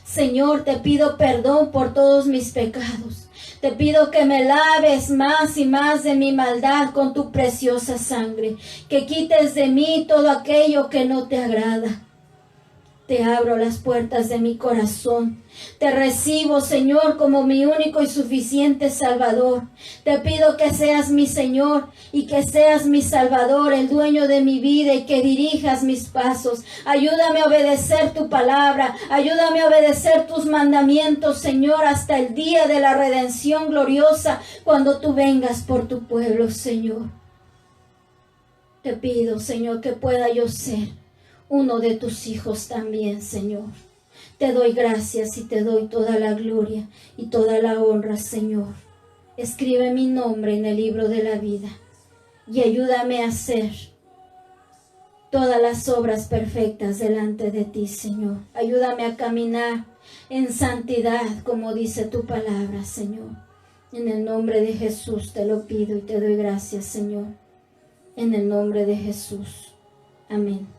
Señor, te pido perdón por todos mis pecados. Te pido que me laves más y más de mi maldad con tu preciosa sangre, que quites de mí todo aquello que no te agrada. Te abro las puertas de mi corazón. Te recibo, Señor, como mi único y suficiente Salvador. Te pido que seas mi Señor y que seas mi Salvador, el dueño de mi vida, y que dirijas mis pasos. Ayúdame a obedecer tu palabra. Ayúdame a obedecer tus mandamientos, Señor, hasta el día de la redención gloriosa, cuando tú vengas por tu pueblo, Señor. Te pido, Señor, que pueda yo ser uno de tus hijos también, Señor. Te doy gracias y te doy toda la gloria y toda la honra, Señor. Escribe mi nombre en el libro de la vida y ayúdame a hacer todas las obras perfectas delante de ti, Señor. Ayúdame a caminar en santidad, como dice tu palabra, Señor. En el nombre de Jesús te lo pido y te doy gracias, Señor. En el nombre de Jesús. Amén.